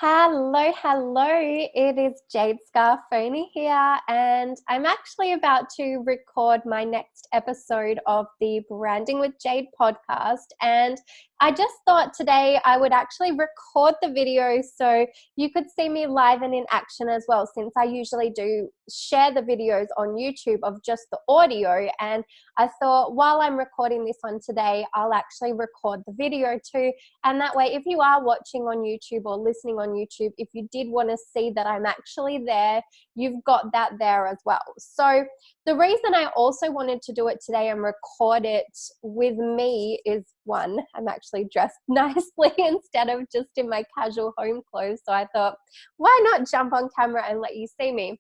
Hello, hello. It is Jade Scarfoni here, and I'm actually about to record my next episode of the Branding with Jade podcast. And I just thought today I would actually record the video so you could see me live and in action as well, since I usually do share the videos on YouTube of just the audio. And I thought while I'm recording this one today, I'll actually record the video too. And that way, if you are watching on YouTube or listening on YouTube, if you did want to see that I'm actually there, you've got that there as well. So the reason I also wanted to do it today and record it with me is, one, I'm actually dressed nicely instead of just in my casual home clothes. So I thought, why not jump on camera and let you see me?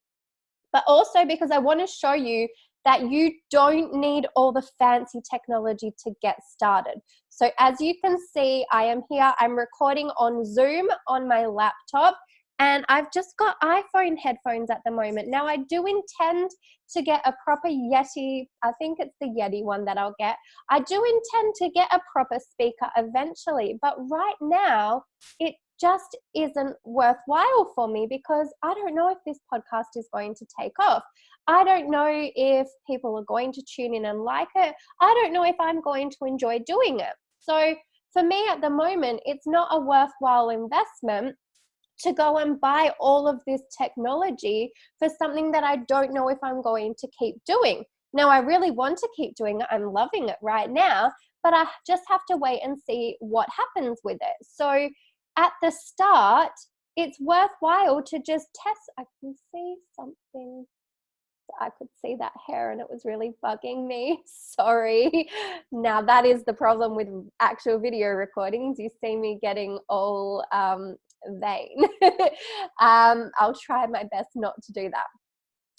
But also because I want to show you that you don't need all the fancy technology to get started. So as you can see, I am here, I'm recording on Zoom on my laptop, and I've just got iPhone headphones at the moment. Now I do intend to get a proper Yeti, I think it's the Yeti one that I'll get. I do intend to get a proper speaker eventually, but right now it just isn't worthwhile for me because I don't know if this podcast is going to take off. I don't know if people are going to tune in and like it. I don't know if I'm going to enjoy doing it. So for me at the moment, it's not a worthwhile investment to go and buy all of this technology for something that I don't know if I'm going to keep doing. Now, I really want to keep doing it. I'm loving it right now, but I just have to wait and see what happens with it. So at the start, it's worthwhile to just test. I can see something. I could see that hair and it was really bugging me. Sorry. Now that is the problem with actual video recordings. You see me getting all vain. I'll try my best not to do that.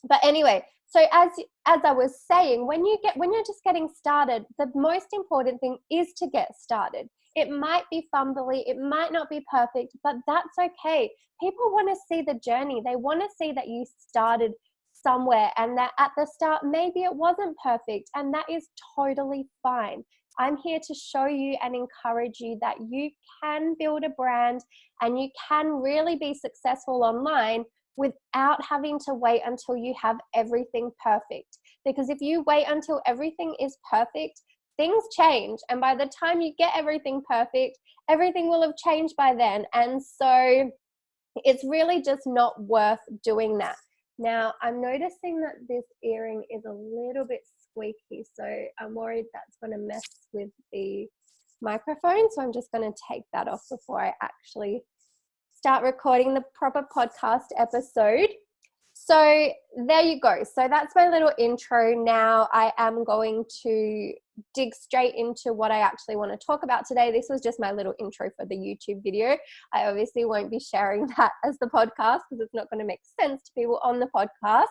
But anyway, so as I was saying, when you're just getting started, the most important thing is to get started. It might be fumbly, it might not be perfect, but that's okay. People want to see the journey. They want to see that you started somewhere and that at the start maybe it wasn't perfect, and that is totally fine. I'm here to show you and encourage you that you can build a brand and you can really be successful online without having to wait until you have everything perfect. Because if you wait until everything is perfect, things change, and by the time you get everything perfect, everything will have changed by then. And so it's really just not worth doing that. Now, I'm noticing that this earring is a little bit squeaky, so I'm worried that's going to mess with the microphone. So I'm just going to take that off before I actually start recording the proper podcast episode. So there you go. So that's my little intro. Now I am going to dig straight into what I actually want to talk about today. This was just my little intro for the YouTube video. I obviously won't be sharing that as the podcast because it's not going to make sense to people on the podcast.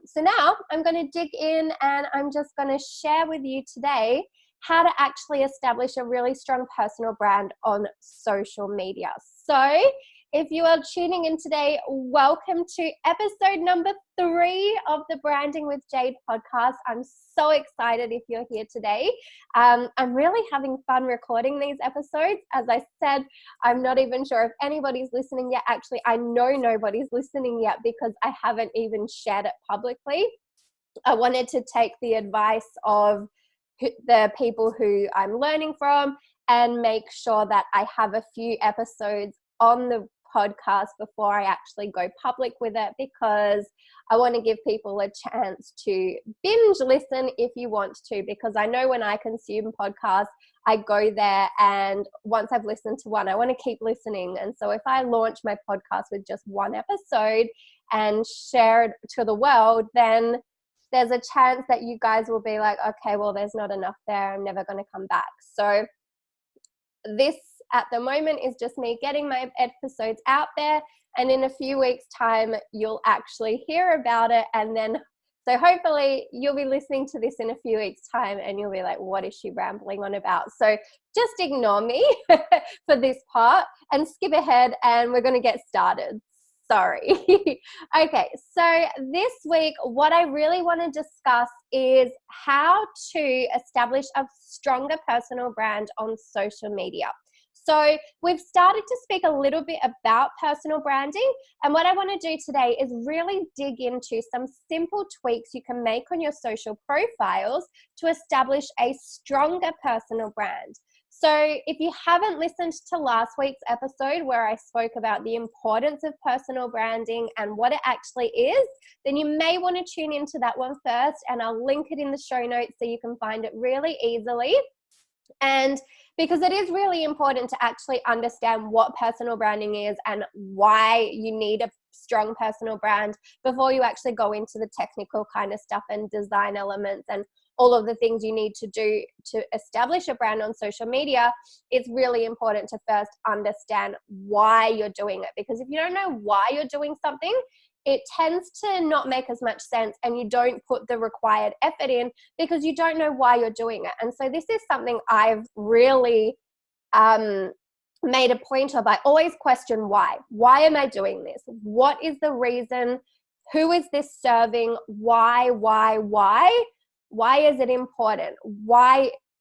So now I'm going to dig in and I'm just going to share with you today how to actually establish a really strong personal brand on social media. So if you are tuning in today, welcome to episode number 3 of the Branding with Jade podcast. I'm so excited if you're here today. I'm really having fun recording these episodes. As I said, I'm not even sure if anybody's listening yet. Actually, I know nobody's listening yet because I haven't even shared it publicly. I wanted to take the advice of the people who I'm learning from and make sure that I have a few episodes on the podcast before I actually go public with it, because I want to give people a chance to binge listen if you want to, because I know when I consume podcasts, I go there and once I've listened to one, I want to keep listening. And so if I launch my podcast with just one episode and share it to the world, then there's a chance that you guys will be like, okay, well, there's not enough there. I'm never going to come back. So this at the moment is just me getting my episodes out there, and in a few weeks time you'll actually hear about it. And then so hopefully you'll be listening to this in a few weeks time and you'll be like, what is she rambling on about? So just ignore me for this part and skip ahead and we're going to get started. Sorry. Okay, so this week what I really want to discuss is how to establish a stronger personal brand on social media. So we've started to speak a little bit about personal branding, and what I want to do today is really dig into some simple tweaks you can make on your social profiles to establish a stronger personal brand. So if you haven't listened to last week's episode where I spoke about the importance of personal branding and what it actually is, then you may want to tune into that one first, and I'll link it in the show notes so you can find it really easily. And because it is really important to actually understand what personal branding is and why you need a strong personal brand before you actually go into the technical kind of stuff and design elements and all of the things you need to do to establish a brand on social media. It's really important to first understand why you're doing it, because if you don't know why you're doing something, it tends to not make as much sense, and you don't put the required effort in because you don't know why you're doing it. And so this is something I've really made a point of. I always question why. Why am I doing this? What is the reason? Who is this serving? Why? Why is it important?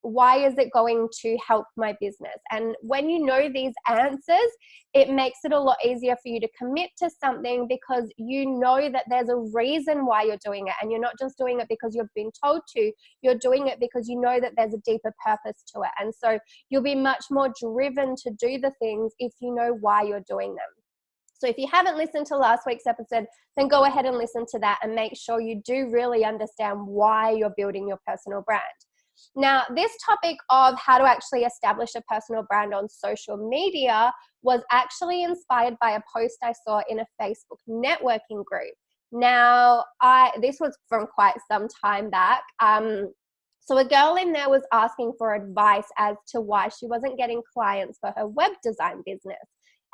Why is it going to help my business? And when you know these answers, it makes it a lot easier for you to commit to something, because you know that there's a reason why you're doing it, and you're not just doing it because you've been told to. You're doing it because you know that there's a deeper purpose to it. And so you'll be much more driven to do the things if you know why you're doing them. So if you haven't listened to last week's episode, then go ahead and listen to that and make sure you do really understand why you're building your personal brand. Now, this topic of how to actually establish a personal brand on social media was actually inspired by a post I saw in a Facebook networking group. Now, this was from quite some time back. So a girl in there was asking for advice as to why she wasn't getting clients for her web design business.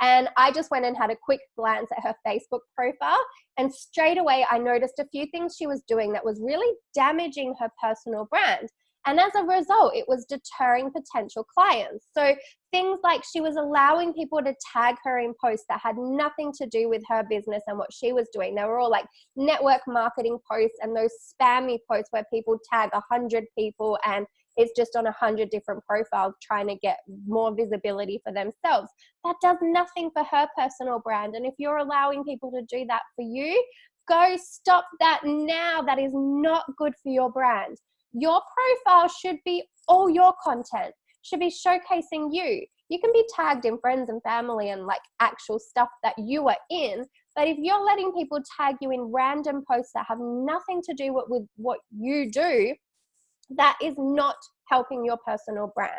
And I just went and had a quick glance at her Facebook profile, and straight away I noticed a few things she was doing that was really damaging her personal brand. And as a result, it was deterring potential clients. So things like she was allowing people to tag her in posts that had nothing to do with her business and what she was doing. They were all like network marketing posts and those spammy posts where people tag 100 people and it's just on 100 different profiles trying to get more visibility for themselves. That does nothing for her personal brand. And if you're allowing people to do that for you, go stop that now. That is not good for your brand. Your profile should be all your content, should be showcasing you. You can be tagged in friends and family and like actual stuff that you are in, but if you're letting people tag you in random posts that have nothing to do with what you do, that is not helping your personal brand.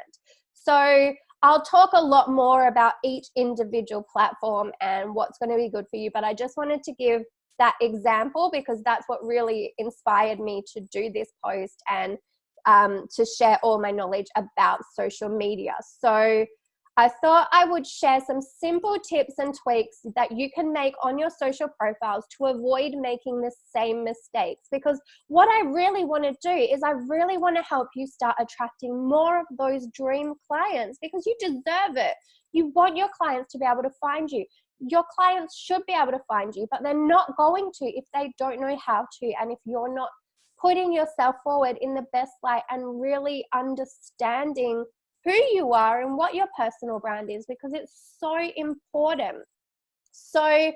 So I'll talk a lot more about each individual platform and what's going to be good for you, but I just wanted to give that example because that's what really inspired me to do this post and to share all my knowledge about social media. So I thought I would share some simple tips and tweaks that you can make on your social profiles to avoid making the same mistakes. Because what I really want to do is I really want to help you start attracting more of those dream clients, because you deserve it. You want your clients to be able to find you. Your clients should be able to find you, but they're not going to if they don't know how to, and if you're not putting yourself forward in the best light and really understanding who you are and what your personal brand is, because it's so important. So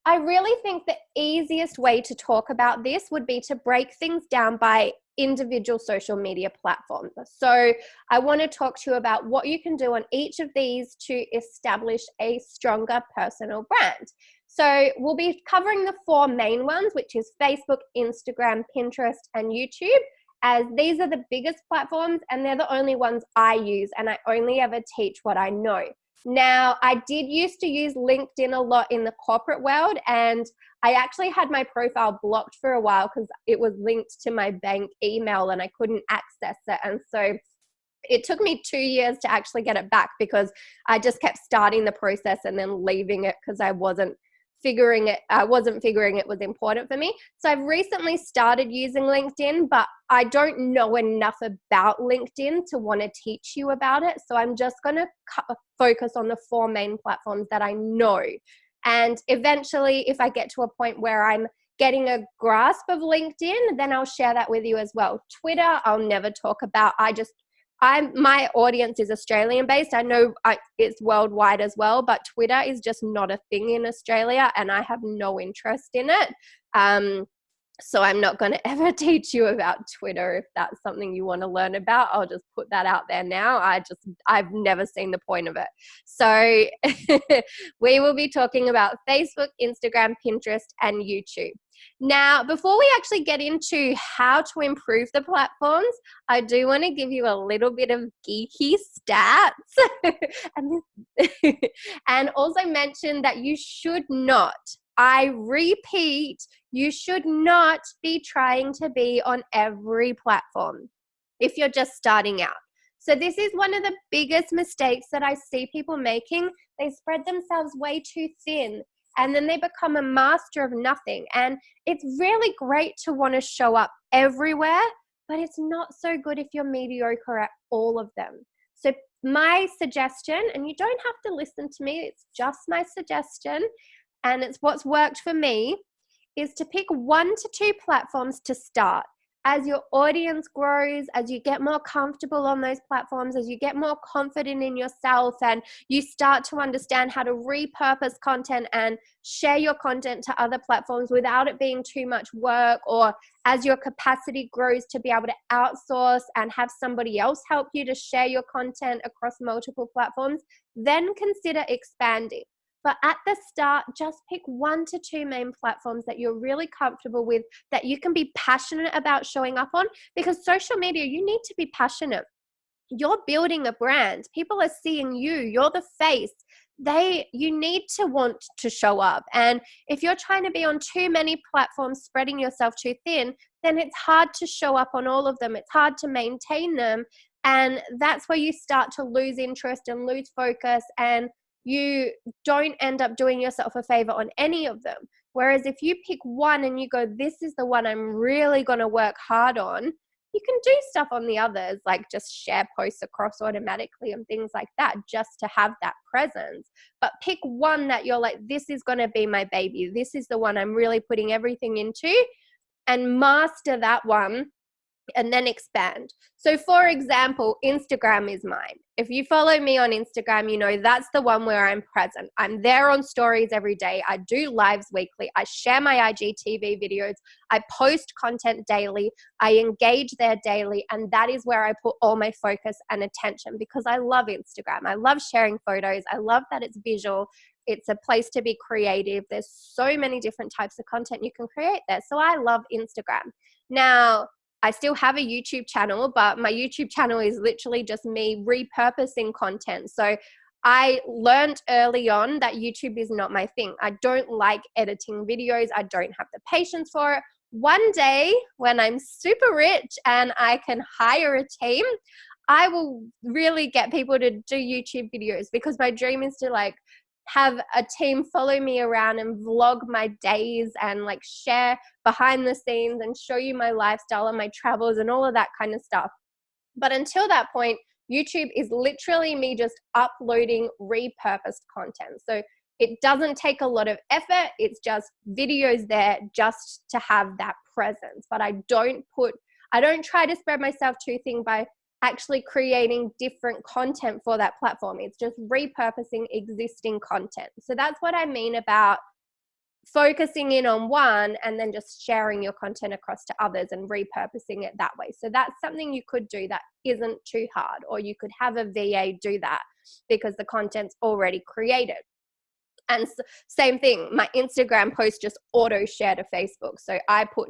I really think the easiest way to talk about this would be to break things down by individual social media platforms. So I want to talk to you about what you can do on each of these to establish a stronger personal brand. So we'll be covering the 4 main ones, which is Facebook, Instagram, Pinterest, and YouTube, as these are the biggest platforms and they're the only ones I use, and I only ever teach what I know. Now, I did used to use LinkedIn a lot in the corporate world, and I actually had my profile blocked for a while because it was linked to my bank email and I couldn't access it. And so it took me 2 years to actually get it back because I just kept starting the process and then leaving it because I wasn't figuring it was important for me. So I've recently started using LinkedIn, but I don't know enough about LinkedIn to want to teach you about it. So I'm just going to focus on the 4 main platforms that I know. And eventually, if I get to a point where I'm getting a grasp of LinkedIn, then I'll share that with you as well. Twitter, I'll never talk about. I just my audience is Australian based. I know it's worldwide as well, but Twitter is just not a thing in Australia, and I have no interest in it. So I'm not going to ever teach you about Twitter. If that's something you want to learn about, I'll just put that out there now. I've never seen the point of it. So we will be talking about Facebook, Instagram, Pinterest, and YouTube. Now, before we actually get into how to improve the platforms, I do want to give you a little bit of geeky stats and also mention that you should not, I repeat, you should not be trying to be on every platform if you're just starting out. So this is one of the biggest mistakes that I see people making. They spread themselves way too thin, and then they become a master of nothing. And it's really great to want to show up everywhere, but it's not so good if you're mediocre at all of them. So my suggestion, and you don't have to listen to me, it's just my suggestion, and it's what's worked for me, is to pick 1 to 2 platforms to start. As your audience grows, as you get more comfortable on those platforms, as you get more confident in yourself, and you start to understand how to repurpose content and share your content to other platforms without it being too much work, or as your capacity grows to be able to outsource and have somebody else help you to share your content across multiple platforms, then consider expanding. But at the start, just pick 1 to 2 main platforms that you're really comfortable with, that you can be passionate about showing up on, because social media, you need to be passionate. You're building a brand. People are seeing you. You're the face. You need to want to show up. And if you're trying to be on too many platforms, spreading yourself too thin, then it's hard to show up on all of them. It's hard to maintain them. And that's where you start to lose interest and lose focus, and you don't end up doing yourself a favor on any of them. Whereas if you pick one and you go, this is the one I'm really going to work hard on, you can do stuff on the others, like just share posts across automatically and things like that, just to have that presence. But pick one that you're like, this is going to be my baby. This is the one I'm really putting everything into, and master that one, and then expand. So for example, Instagram is mine. If you follow me on Instagram, you know that's the one where I'm present. I'm there on stories every day. I do lives weekly. I share my IGTV videos. I post content daily. I engage there daily. And that is where I put all my focus and attention, because I love Instagram. I love sharing photos. I love that it's visual. It's a place to be creative. There's so many different types of content you can create there. So I love Instagram. Now, I still have a YouTube channel, but my YouTube channel is literally just me repurposing content. So I learned early on that YouTube is not my thing. I don't like editing videos. I don't have the patience for it. One day when I'm super rich and I can hire a team, I will really get people to do YouTube videos, because my dream is to like have a team follow me around and vlog my days and like share behind the scenes and show you my lifestyle and my travels and all of that kind of stuff. But until that point, YouTube is literally me just uploading repurposed content. So it doesn't take a lot of effort. It's just videos there just to have that presence. But I don't try to spread myself too thin by actually creating different content for that platform. It's just repurposing existing content. So that's what I mean about focusing in on one and then just sharing your content across to others and repurposing it that way. So that's something you could do that isn't too hard, or you could have a VA do that because the content's already created. And same thing, my Instagram post just auto share to Facebook. So I put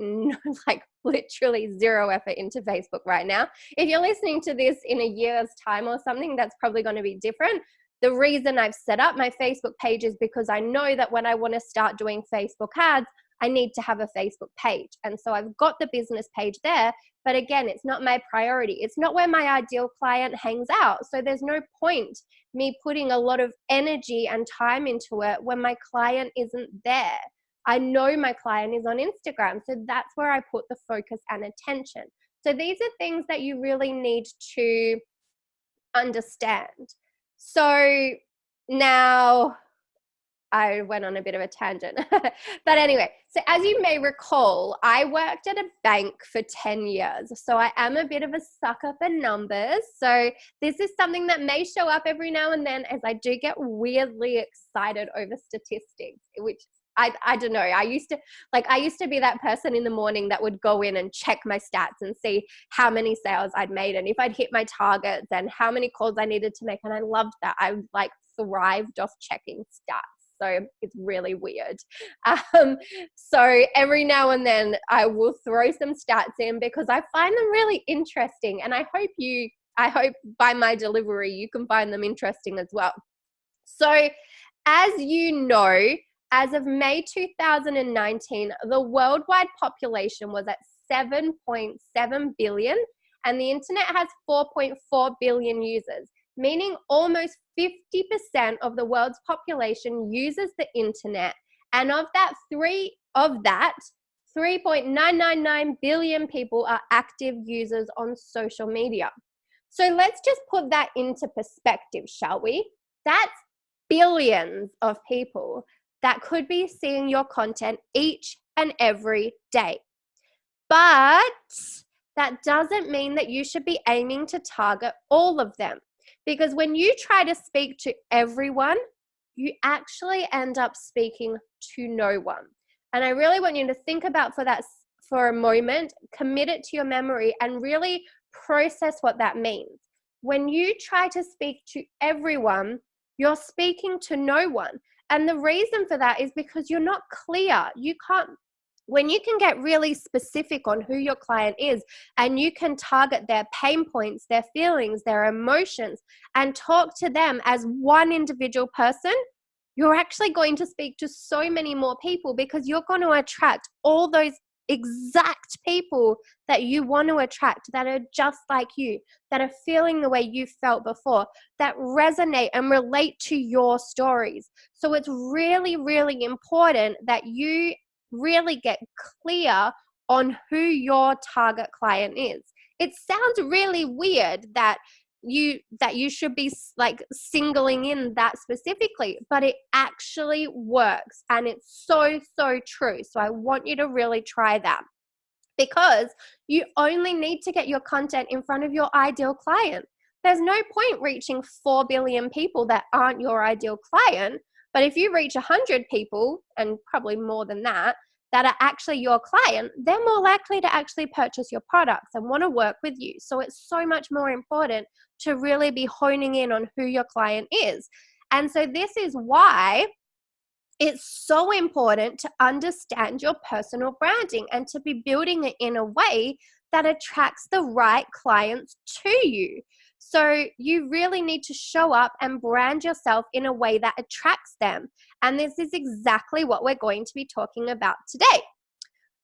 like literally zero effort into Facebook right now. If you're listening to this in a year's time or something, that's probably going to be different. The reason I've set up my Facebook page is because I know that when I want to start doing Facebook ads, I need to have a Facebook page. And so I've got the business page there, but again, it's not my priority. It's not where my ideal client hangs out. So there's no point me putting a lot of energy and time into it when my client isn't there. I know my client is on Instagram, so that's where I put the focus and attention. So these are things that you really need to understand. So now I went on a bit of a tangent. But anyway, so as you may recall, I worked at a bank for 10 years. So I am a bit of a sucker for numbers. So this is something that may show up every now and then, as I do get weirdly excited over statistics, which I don't know. I used to be that person in the morning that would go in and check my stats and see how many sales I'd made and if I'd hit my targets and how many calls I needed to make. And I loved that. I like thrived off checking stats. So it's really weird. So every now and then I will throw some stats in because I find them really interesting. And I hope by my delivery, you can find them interesting as well. So as you know, as of May 2019, the worldwide population was at 7.7 billion, and the internet has 4.4 billion users, meaning almost 50% of the world's population uses the internet. And of that, 3.999 billion people are active users on social media. So let's just put that into perspective, shall we? That's billions of people that could be seeing your content each and every day. But that doesn't mean that you should be aiming to target all of them, because when you try to speak to everyone, you actually end up speaking to no one. And I really want you to think about for a moment, commit it to your memory, and really process what that means. When you try to speak to everyone, you're speaking to no one. And the reason for that is because you're not clear. When you can get really specific on who your client is and you can target their pain points, their feelings, their emotions, and talk to them as one individual person, you're actually going to speak to so many more people, because you're going to attract all those exact people that you want to attract, that are just like you, that are feeling the way you felt before, that resonate and relate to your stories. So it's really, really important that you really get clear on who your target client is. It sounds really weird that you should be like singling in that specifically, but it actually works, and it's so true. So I want you to really try that, because you only need to get your content in front of your ideal client. There's no point reaching 4 billion people that aren't your ideal client, but if you reach 100 people, and probably more than that are actually your client, they're more likely to actually purchase your products and want to work with you. So it's so much more important to really be honing in on who your client is. And so this is why it's so important to understand your personal branding and to be building it in a way that attracts the right clients to you. So you really need to show up and brand yourself in a way that attracts them. And this is exactly what we're going to be talking about today.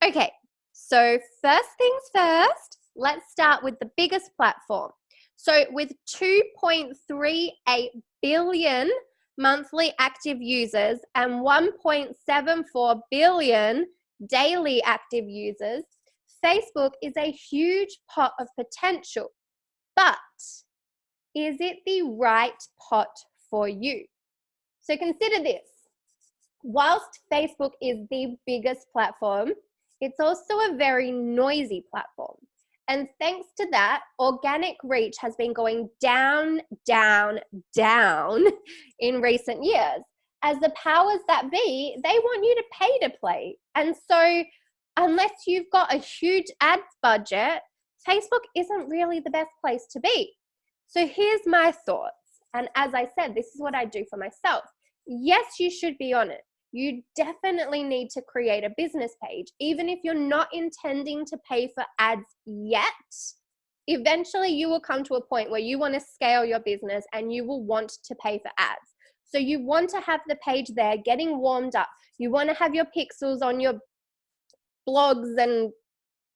Okay, so first things first, let's start with the biggest platform. So with 2.38 billion monthly active users and 1.74 billion daily active users, Facebook is a huge pot of potential. But is it the right pot for you? So consider this. Whilst Facebook is the biggest platform, it's also a very noisy platform. And thanks to that, organic reach has been going down in recent years. As the powers that be, they want you to pay to play. And so unless you've got a huge ads budget, Facebook isn't really the best place to be. So here's my thoughts. And as I said, this is what I do for myself. Yes, you should be on it. You definitely need to create a business page, even if you're not intending to pay for ads yet. Eventually, you will come to a point where you want to scale your business and you will want to pay for ads. So you want to have the page there getting warmed up. You want to have your pixels on your blogs and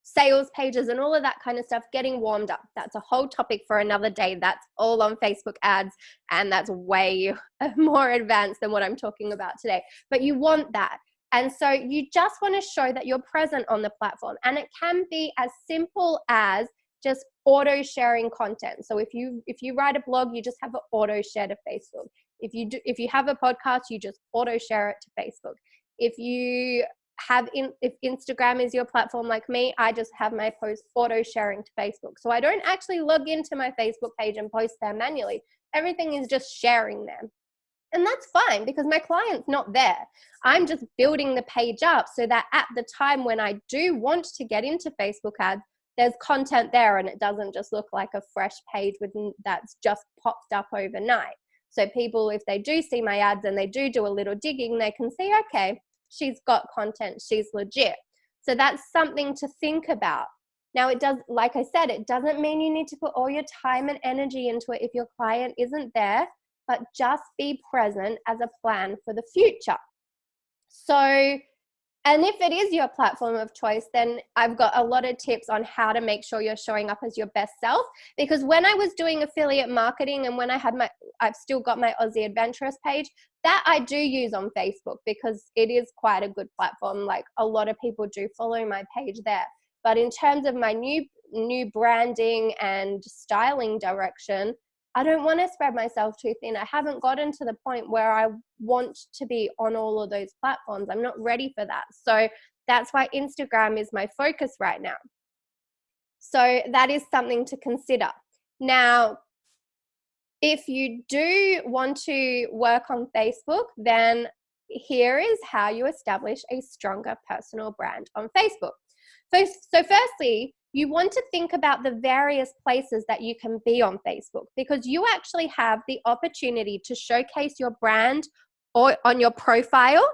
sales pages and all of that kind of stuff getting warmed up. That's a whole topic for another day. That's all on Facebook ads, and that's way more advanced than what I'm talking about today. But you want that. And so you just want to show that you're present on the platform. And it can be as simple as just auto sharing content. So if you write a blog, you just have an auto share to Facebook. If you have a podcast, you just auto share it to Facebook. If Instagram is your platform like me, I just have my posts auto sharing to Facebook. So I don't actually log into my Facebook page and post there manually. Everything is just sharing them. And that's fine because my client's not there. I'm just building the page up so that at the time when I do want to get into Facebook ads, there's content there and it doesn't just look like a fresh page that's just popped up overnight. So people, if they do see my ads and they do a little digging, they can see, okay, she's got content, she's legit. So that's something to think about. Now, like I said, it doesn't mean you need to put all your time and energy into it if your client isn't there, but just be present as a plan for the future. So, and if it is your platform of choice, then I've got a lot of tips on how to make sure you're showing up as your best self. Because when I was doing affiliate marketing and when I've still got my Aussie Adventurous page, that I do use on Facebook because it is quite a good platform. Like a lot of people do follow my page there. But in terms of my new branding and styling direction, I don't want to spread myself too thin. I haven't gotten to the point where I want to be on all of those platforms. I'm not ready for that. So that's why Instagram is my focus right now. So that is something to consider. Now, if you do want to work on Facebook, then here is how you establish a stronger personal brand on Facebook. So firstly, you want to think about the various places that you can be on Facebook because you actually have the opportunity to showcase your brand or on your profile,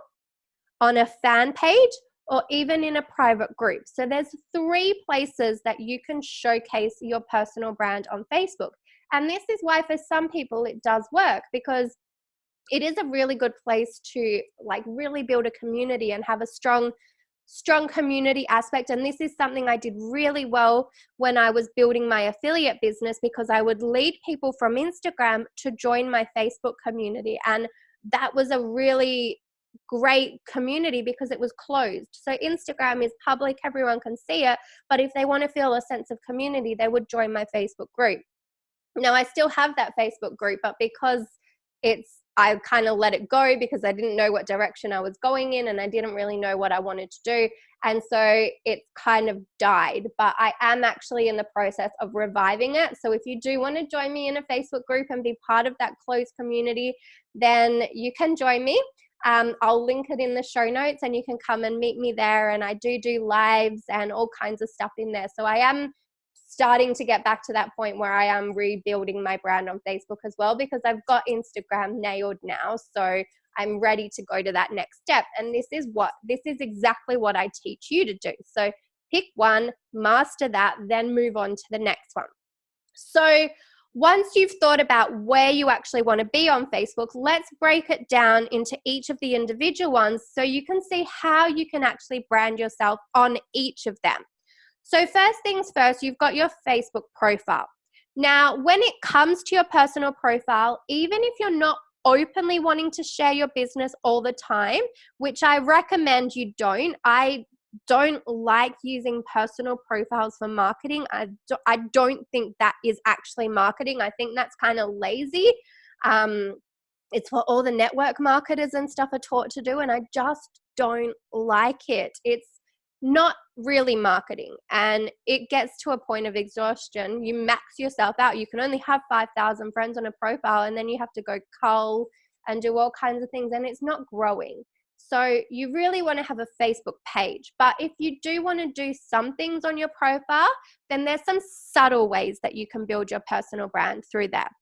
on a fan page, or even in a private group. So there's 3 places that you can showcase your personal brand on Facebook. And this is why for some people it does work because it is a really good place to like really build a community and have a strong community aspect. And this is something I did really well when I was building my affiliate business because I would lead people from Instagram to join my Facebook community. And that was a really great community because it was closed. So Instagram is public, everyone can see it. But if they want to feel a sense of community, they would join my Facebook group. Now, I still have that Facebook group, but because I kind of let it go because I didn't know what direction I was going in and I didn't really know what I wanted to do. And so it's kind of died, but I am actually in the process of reviving it. So if you do want to join me in a Facebook group and be part of that closed community, then you can join me. I'll link it in the show notes and you can come and meet me there. And I do lives and all kinds of stuff in there. So I am starting to get back to that point where I am rebuilding my brand on Facebook as well because I've got Instagram nailed now. So I'm ready to go to that next step. And this is exactly what I teach you to do. So pick one, master that, then move on to the next one. So once you've thought about where you actually want to be on Facebook, let's break it down into each of the individual ones so you can see how you can actually brand yourself on each of them. So first things first, you've got your Facebook profile. Now, when it comes to your personal profile, even if you're not openly wanting to share your business all the time, which I recommend you don't, I don't like using personal profiles for marketing. I don't think that is actually marketing. I think that's kind of lazy. It's what all the network marketers and stuff are taught to do, and I just don't like it. It's not really marketing, and it gets to a point of exhaustion. You max yourself out. You can only have 5,000 friends on a profile, and then you have to go cull and do all kinds of things, and it's not growing. So you really want to have a Facebook page. But if you do want to do some things on your profile, then there's some subtle ways that you can build your personal brand through that.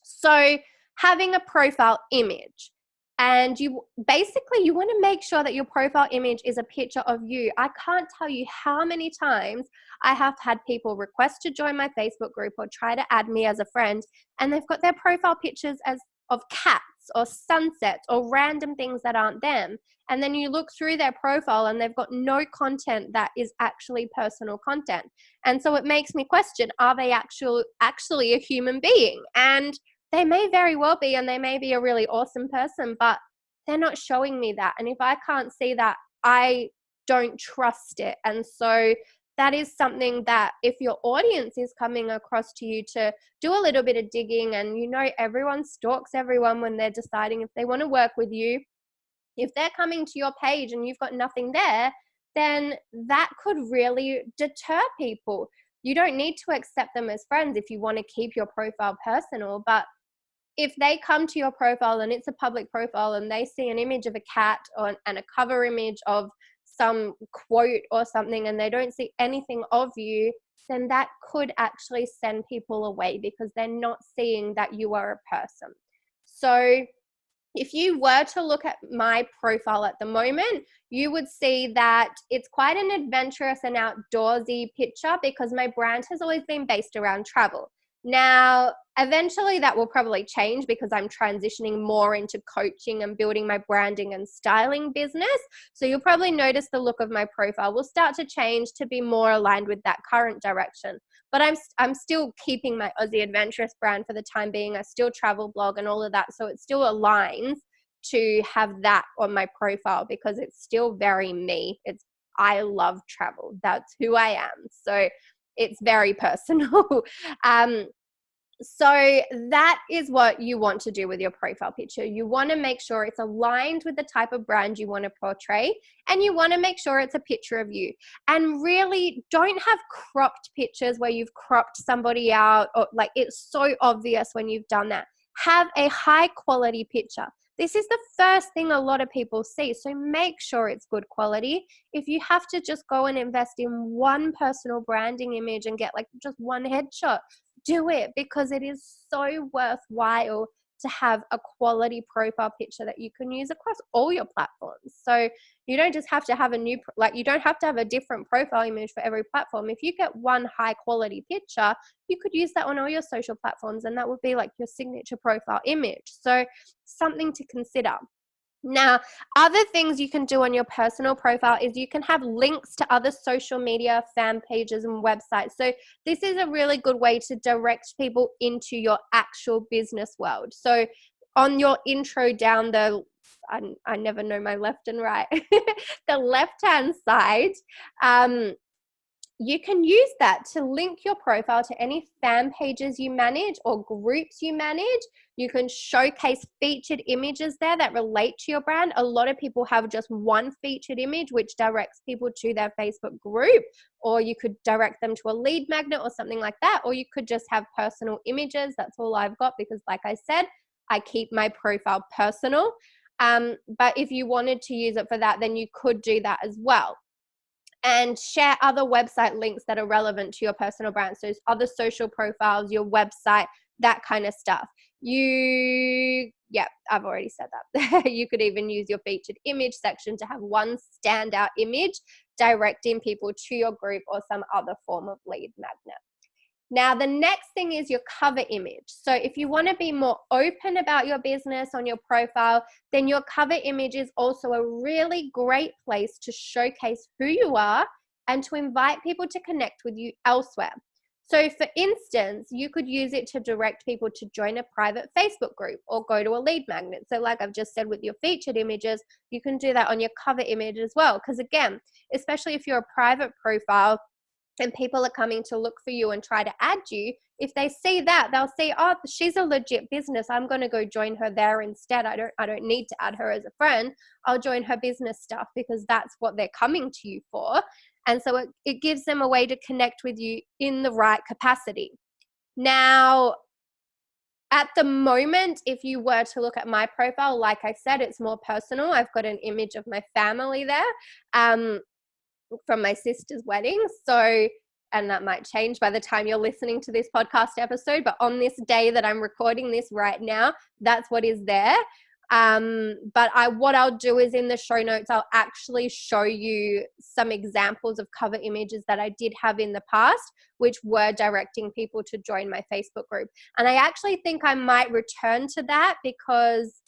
So having a profile image. And you want to make sure that your profile image is a picture of you. I can't tell you how many times I have had people request to join my Facebook group or try to add me as a friend, and they've got their profile pictures of cats or sunsets or random things that aren't them. And then you look through their profile and they've got no content that is actually personal content. And so it makes me question, are they actually a human being? And they may very well be, and they may be a really awesome person, but they're not showing me that. And if I can't see that, I don't trust it. And so that is something that if your audience is coming across to you to do a little bit of digging, and everyone stalks everyone when they're deciding if they want to work with you, if they're coming to your page and you've got nothing there, then that could really deter people. You don't need to accept them as friends if you want to keep your profile personal, but if they come to your profile and it's a public profile and they see an image of a cat and a cover image of some quote or something, and they don't see anything of you, then that could actually send people away because they're not seeing that you are a person. So if you were to look at my profile at the moment, you would see that it's quite an adventurous and outdoorsy picture because my brand has always been based around travel. Now, eventually that will probably change because I'm transitioning more into coaching and building my branding and styling business. So you'll probably notice the look of my profile will start to change to be more aligned with that current direction. But I'm still keeping my Aussie Adventurous brand for the time being. I still travel blog and all of that. So it still aligns to have that on my profile because it's still very me. I love travel. That's who I am. So it's very personal. So that is what you want to do with your profile picture. You want to make sure it's aligned with the type of brand you want to portray, and you want to make sure it's a picture of you. And really don't have cropped pictures where you've cropped somebody out, or like it's so obvious when you've done that. Have a high quality picture. This is the first thing a lot of people see. So make sure it's good quality. If you have to just go and invest in one personal branding image and get like just one headshot, do it, because it is so worthwhile to have a quality profile picture that you can use across all your platforms. So you don't just have to have you don't have to have a different profile image for every platform. If you get one high quality picture, you could use that on all your social platforms, and that would be like your signature profile image. So something to consider. Now, other things you can do on your personal profile is you can have links to other social media fan pages and websites. So this is a really good way to direct people into your actual business world. So on your intro down I never know my left and right, the left-hand side, you can use that to link your profile to any fan pages you manage or groups you manage. You can showcase featured images there that relate to your brand. A lot of people have just one featured image which directs people to their Facebook group, or you could direct them to a lead magnet or something like that, or you could just have personal images. That's all I've got because, like I said, I keep my profile personal. But if you wanted to use it for that, then you could do that as well. And share other website links that are relevant to your personal brand. So other social profiles, your website, that kind of stuff. I've already said that. You could even use your featured image section to have one standout image directing people to your group or some other form of lead magnet. Now, the next thing is your cover image. So if you want to be more open about your business on your profile, then your cover image is also a really great place to showcase who you are and to invite people to connect with you elsewhere. So for instance, you could use it to direct people to join a private Facebook group or go to a lead magnet. So like I've just said with your featured images, you can do that on your cover image as well. Because again, especially if you're a private profile, and people are coming to look for you and try to add you, if they see that, they'll say, oh, she's a legit business. I'm going to go join her there instead. I don't need to add her as a friend. I'll join her business stuff because that's what they're coming to you for. And so it gives them a way to connect with you in the right capacity. Now, at the moment, if you were to look at my profile, like I said, it's more personal. I've got an image of my family there. From my sister's wedding. So, and that might change by the time you're listening to this podcast episode, but on this day that I'm recording this right now, that's what is there. But what I'll do is in the show notes, I'll actually show you some examples of cover images that I did have in the past, which were directing people to join my Facebook group. And I actually think I might return to that because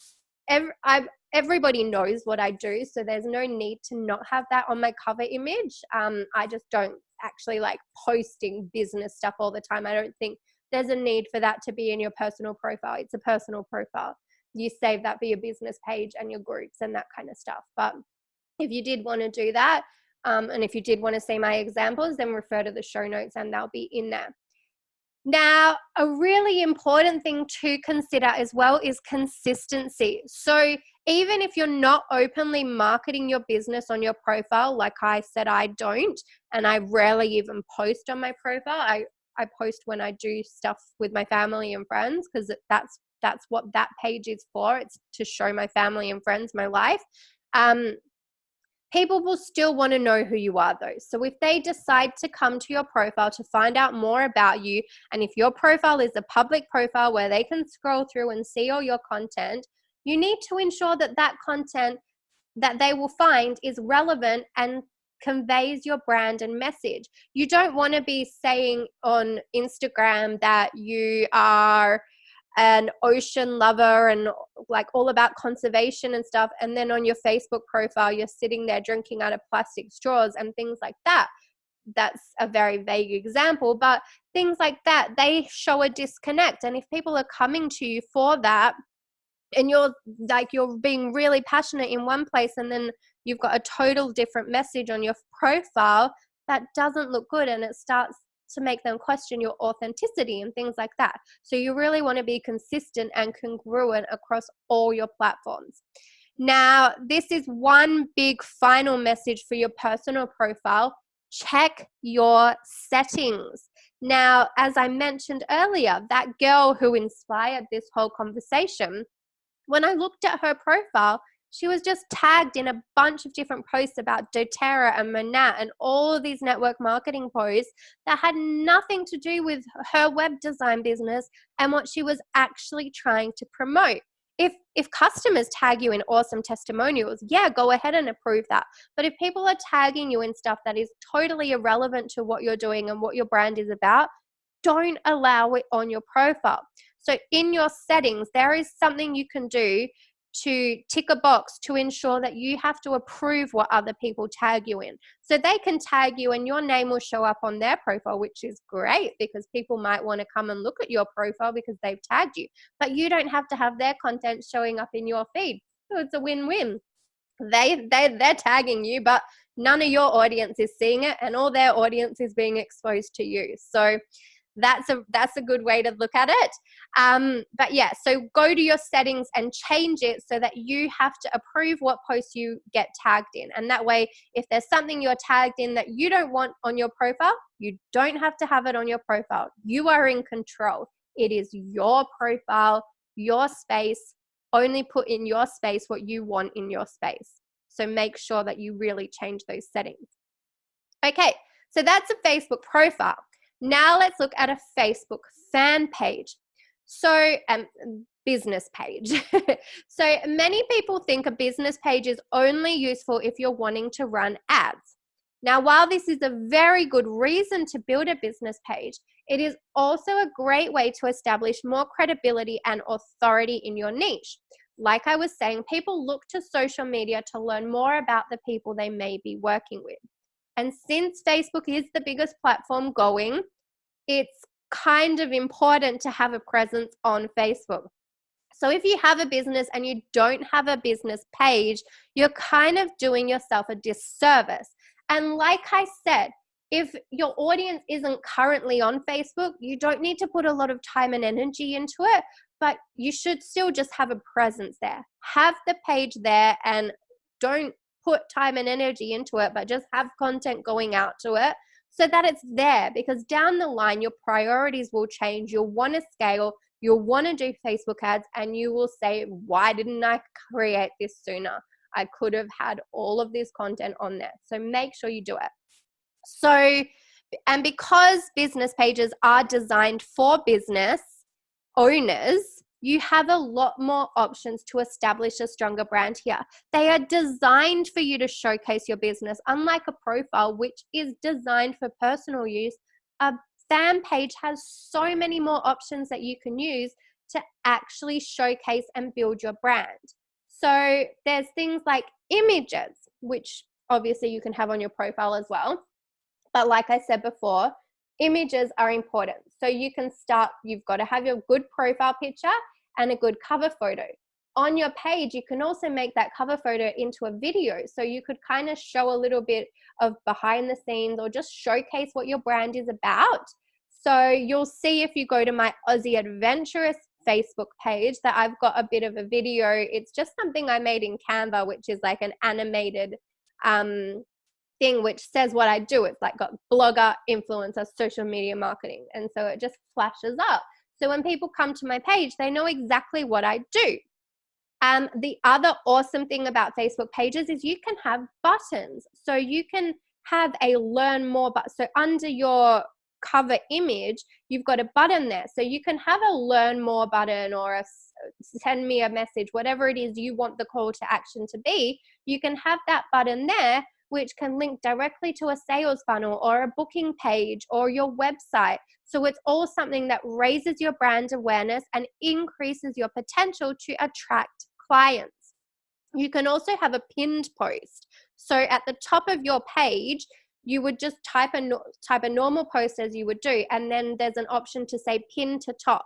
everybody knows what I do, so there's no need to not have that on my cover image. I just don't actually like posting business stuff all the time. I don't think there's a need for that to be in your personal profile. It's a personal profile. You save that for your business page and your groups and that kind of stuff. But if you did want to do that, And if you did want to see my examples, then refer to the show notes and they'll be in there. Now, a really important thing to consider as well is consistency. So even if you're not openly marketing your business on your profile, like I said, I don't, and I rarely even post on my profile. I post when I do stuff with my family and friends, because that's what that page is for. It's to show my family and friends my life. People will still want to know who you are though. So if they decide to come to your profile to find out more about you, and if your profile is a public profile where they can scroll through and see all your content, you need to ensure that that content that they will find is relevant and conveys your brand and message. You don't want to be saying on Instagram that you are an ocean lover and like all about conservation and stuff, and then on your Facebook profile you're sitting there drinking out of plastic straws and things like that. That's a very vague example, but things like that, they show a disconnect. And if people are coming to you for that, and you're being really passionate in one place and then you've got a total different message on your profile, that doesn't look good, and it starts to make them question your authenticity and things like that. So you really want to be consistent and congruent across all your platforms. Now, this is one big final message for your personal profile. Check your settings. Now, as I mentioned earlier, that girl who inspired this whole conversation, when I looked at her profile, she was just tagged in a bunch of different posts about doTERRA and Monat and all of these network marketing posts that had nothing to do with her web design business and what she was actually trying to promote. If customers tag you in awesome testimonials, yeah, go ahead and approve that. But if people are tagging you in stuff that is totally irrelevant to what you're doing and what your brand is about, don't allow it on your profile. So in your settings, there is something you can do to tick a box to ensure that you have to approve what other people tag you in. So they can tag you and your name will show up on their profile, which is great because people might want to come and look at your profile because they've tagged you. But you don't have to have their content showing up in your feed. So it's a win-win. They're tagging you, but none of your audience is seeing it, and all their audience is being exposed to you. So that's a good way to look at it. But yeah, so go to your settings and change it so that you have to approve what posts you get tagged in. And that way, if there's something you're tagged in that you don't want on your profile, you don't have to have it on your profile. You are in control. It is your profile, your space. Only put in your space what you want in your space. So make sure that you really change those settings. Okay, so that's a Facebook profile. Now let's look at a Facebook fan page. So, business page. So many people think a business page is only useful if you're wanting to run ads. Now, while this is a very good reason to build a business page, it is also a great way to establish more credibility and authority in your niche. Like I was saying, people look to social media to learn more about the people they may be working with. And since Facebook is the biggest platform going, it's kind of important to have a presence on Facebook. So if you have a business and you don't have a business page, you're kind of doing yourself a disservice. And like I said, if your audience isn't currently on Facebook, you don't need to put a lot of time and energy into it, but you should still just have a presence there. Have the page there and don't put time and energy into it, but just have content going out to it so that it's there, because down the line, your priorities will change. You'll want to scale, you'll want to do Facebook ads, and you will say, why didn't I create this sooner? I could have had all of this content on there. So make sure you do it. So, and because business pages are designed for business owners, you have a lot more options to establish a stronger brand here. They are designed for you to showcase your business, unlike a profile, which is designed for personal use. A fan page has so many more options that you can use to actually showcase and build your brand. So there's things like images, which obviously you can have on your profile as well. But like I said before, images are important. So you can start, you've got to have your good profile picture and a good cover photo. on your page, you can also make that cover photo into a video. So you could kind of show a little bit of behind the scenes or just showcase what your brand is about. So you'll see if you go to my Aussie Adventurous Facebook page that I've got a bit of a video. It's just something I made in Canva, which is like an animated thing which says what I do. It's like got blogger, influencer, social media marketing. And so it just flashes up. So when people come to my page, they know exactly what I do. The other awesome thing about Facebook pages is you can have buttons. So you can have a learn more button. So under your cover image, you've got a button there. So you can have a learn more button or a send me a message, whatever it is you want the call to action to be. You can have that button there, which can link directly to a sales funnel or a booking page or your website. So it's all something that raises your brand awareness and increases your potential to attract clients. You can also have a pinned post. So at the top of your page, you would just type a normal post as you would do, and then there's an option to say pin to top.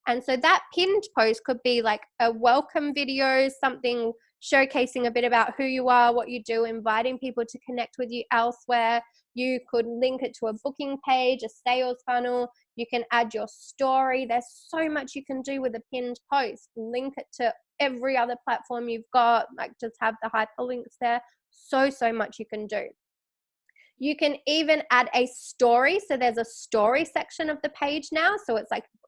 And so that pinned post could be like a welcome video, something showcasing a bit about who you are, what you do, inviting people to connect with you elsewhere. You could link it to a booking page, a sales funnel. You can add your story. There's so much you can do with a pinned post. Link it to every other platform you've got, like just have the hyperlinks there. So much you can do. You can even add a story. So there's a story section of the page now. So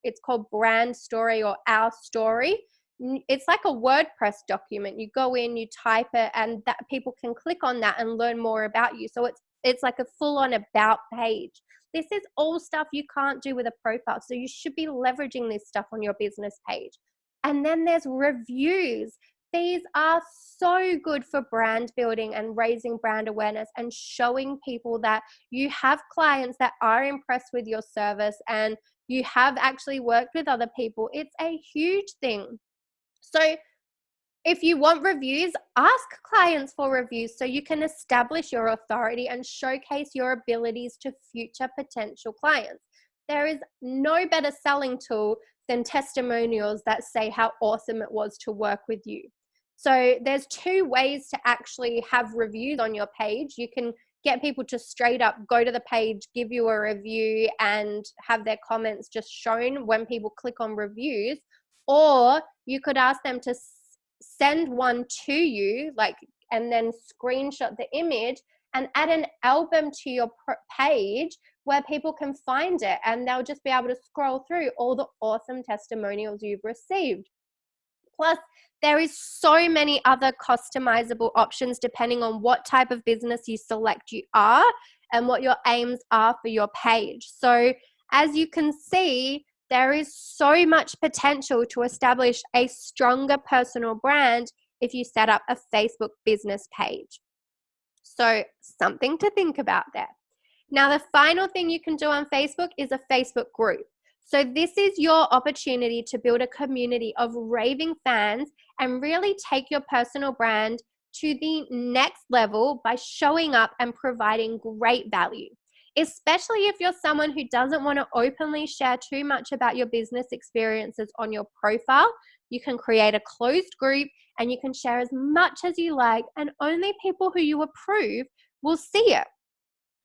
it's called brand story or our story. It's like a WordPress document. You go in, you type it, and that people can click on that and learn more about you. So it's like a full-on about page. This is all stuff you can't do with a profile. So you should be leveraging this stuff on your business page. And then there's reviews. These are so good for brand building and raising brand awareness and showing people that you have clients that are impressed with your service and you have actually worked with other people. It's a huge thing. So if you want reviews, ask clients for reviews so you can establish your authority and showcase your abilities to future potential clients. There is no better selling tool than testimonials that say how awesome it was to work with you. So there's two ways to actually have reviews on your page. You can get people to straight up go to the page, give you a review, and have their comments just shown when people click on reviews. Or you could ask them to send one to you, and then screenshot the image and add an album to your page where people can find it, and they'll just be able to scroll through all the awesome testimonials you've received. Plus, there is so many other customizable options depending on what type of business you select you are and what your aims are for your page. So as you can see, there is so much potential to establish a stronger personal brand if you set up a Facebook business page. So something to think about there. Now, the final thing you can do on Facebook is a Facebook group. So this is your opportunity to build a community of raving fans and really take your personal brand to the next level by showing up and providing great value. Especially if you're someone who doesn't want to openly share too much about your business experiences on your profile, you can create a closed group and you can share as much as you like, and only people who you approve will see it.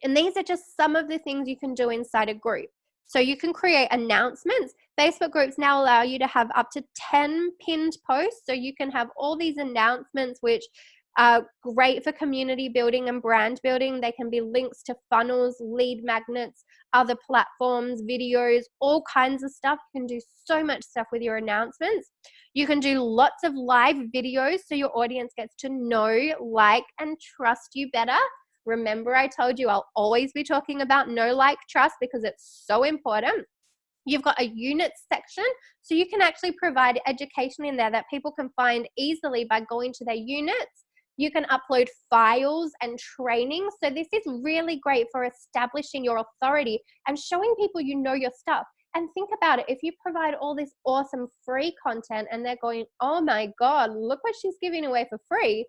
And these are just some of the things you can do inside a group. So you can create announcements. Facebook groups now allow you to have up to 10 pinned posts. So you can have all these announcements, which are great for community building and brand building. They can be links to funnels, lead magnets, other platforms, videos, all kinds of stuff. You can do so much stuff with your announcements. You can do lots of live videos so your audience gets to know, like, and trust you better. Remember, I told you I'll always be talking about know, like, trust because it's so important. You've got a units section, so you can actually provide education in there that people can find easily by going to their units. You can upload files and training. So this is really great for establishing your authority and showing people you know your stuff. And think about it, if you provide all this awesome free content and they're going, oh my God, look what she's giving away for free,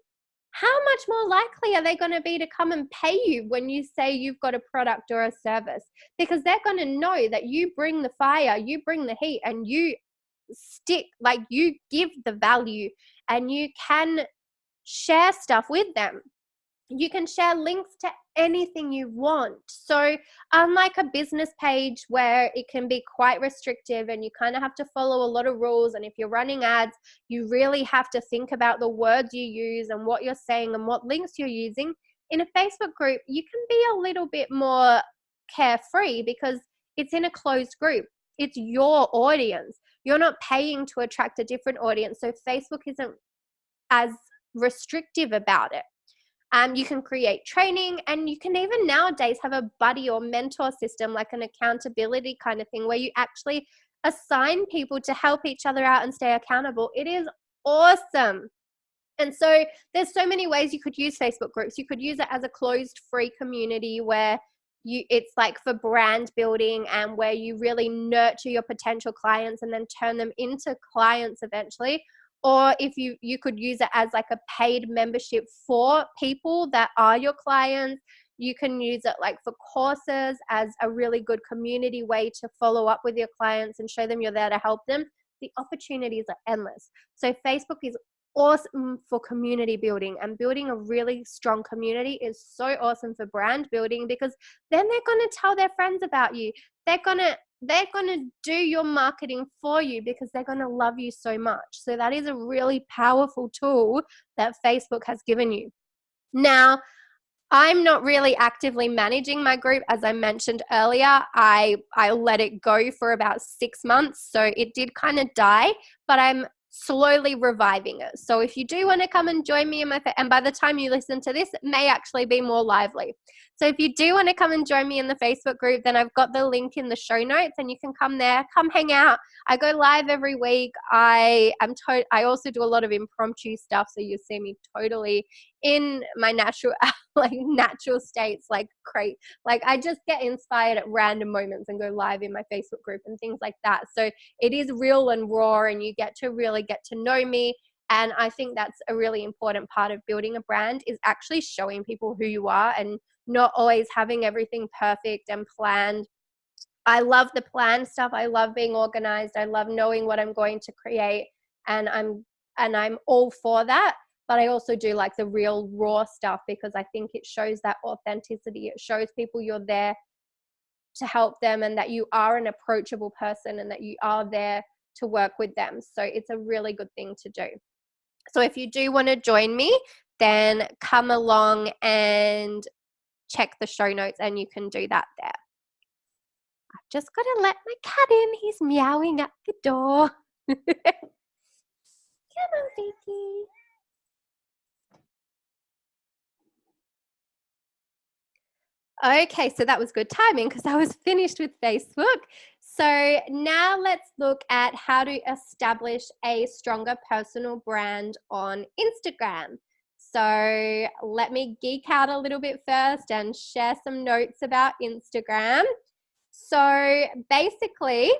how much more likely are they going to be to come and pay you when you say you've got a product or a service? Because they're going to know that you bring the fire, you bring the heat, and you you give the value, and you can share stuff with them. You can share links to anything you want. So unlike a business page where it can be quite restrictive and you kind of have to follow a lot of rules, and if you're running ads, you really have to think about the words you use and what you're saying and what links you're using. In a Facebook group, you can be a little bit more carefree because it's in a closed group. It's your audience. You're not paying to attract a different audience. So Facebook isn't as restrictive about it. You can create training, and you can even nowadays have a buddy or mentor system, like an accountability kind of thing, where you actually assign people to help each other out and stay accountable. It is awesome. And so there's so many ways you could use Facebook groups. You could use it as a closed free community where it's like for brand building, and where you really nurture your potential clients and then turn them into clients eventually. Or if you could use it as like a paid membership for people that are your clients. You can use it like for courses as a really good community way to follow up with your clients and show them you're there to help them. The opportunities are endless. So Facebook is awesome for community building, and building a really strong community is so awesome for brand building, because then they're going to tell their friends about you. They're going to do your marketing for you because they're going to love you so much. So that is a really powerful tool that Facebook has given you. Now, I'm not really actively managing my group. As I mentioned earlier, I let it go for about 6 months. So it did kind of die, but I'm slowly reviving it. So if you do want to come and join me in and by the time you listen to this, it may actually be more lively. So if you do want to come and join me in the Facebook group, then I've got the link in the show notes, and you can come there, come hang out. I go live every week. I also do a lot of impromptu stuff, so you see me totally in my natural states, like I just get inspired at random moments and go live in my Facebook group and things like that. So it is real and raw, and you get to really get to know me. And I think that's a really important part of building a brand, is actually showing people who you are and not always having everything perfect and planned. I love the planned stuff. I love being organized. I love knowing what I'm going to create, and I'm all for that. But I also do like the real raw stuff, because I think it shows that authenticity. It shows people you're there to help them, and that you are an approachable person, and that you are there to work with them. So it's a really good thing to do. So if you do want to join me, then come along and check the show notes, and you can do that there. I've just got to let my cat in. He's meowing at the door. Come on, Vicky. Okay, so that was good timing, because I was finished with Facebook. So now let's look at how to establish a stronger personal brand on Instagram. So let me geek out a little bit first and share some notes about Instagram. So basically,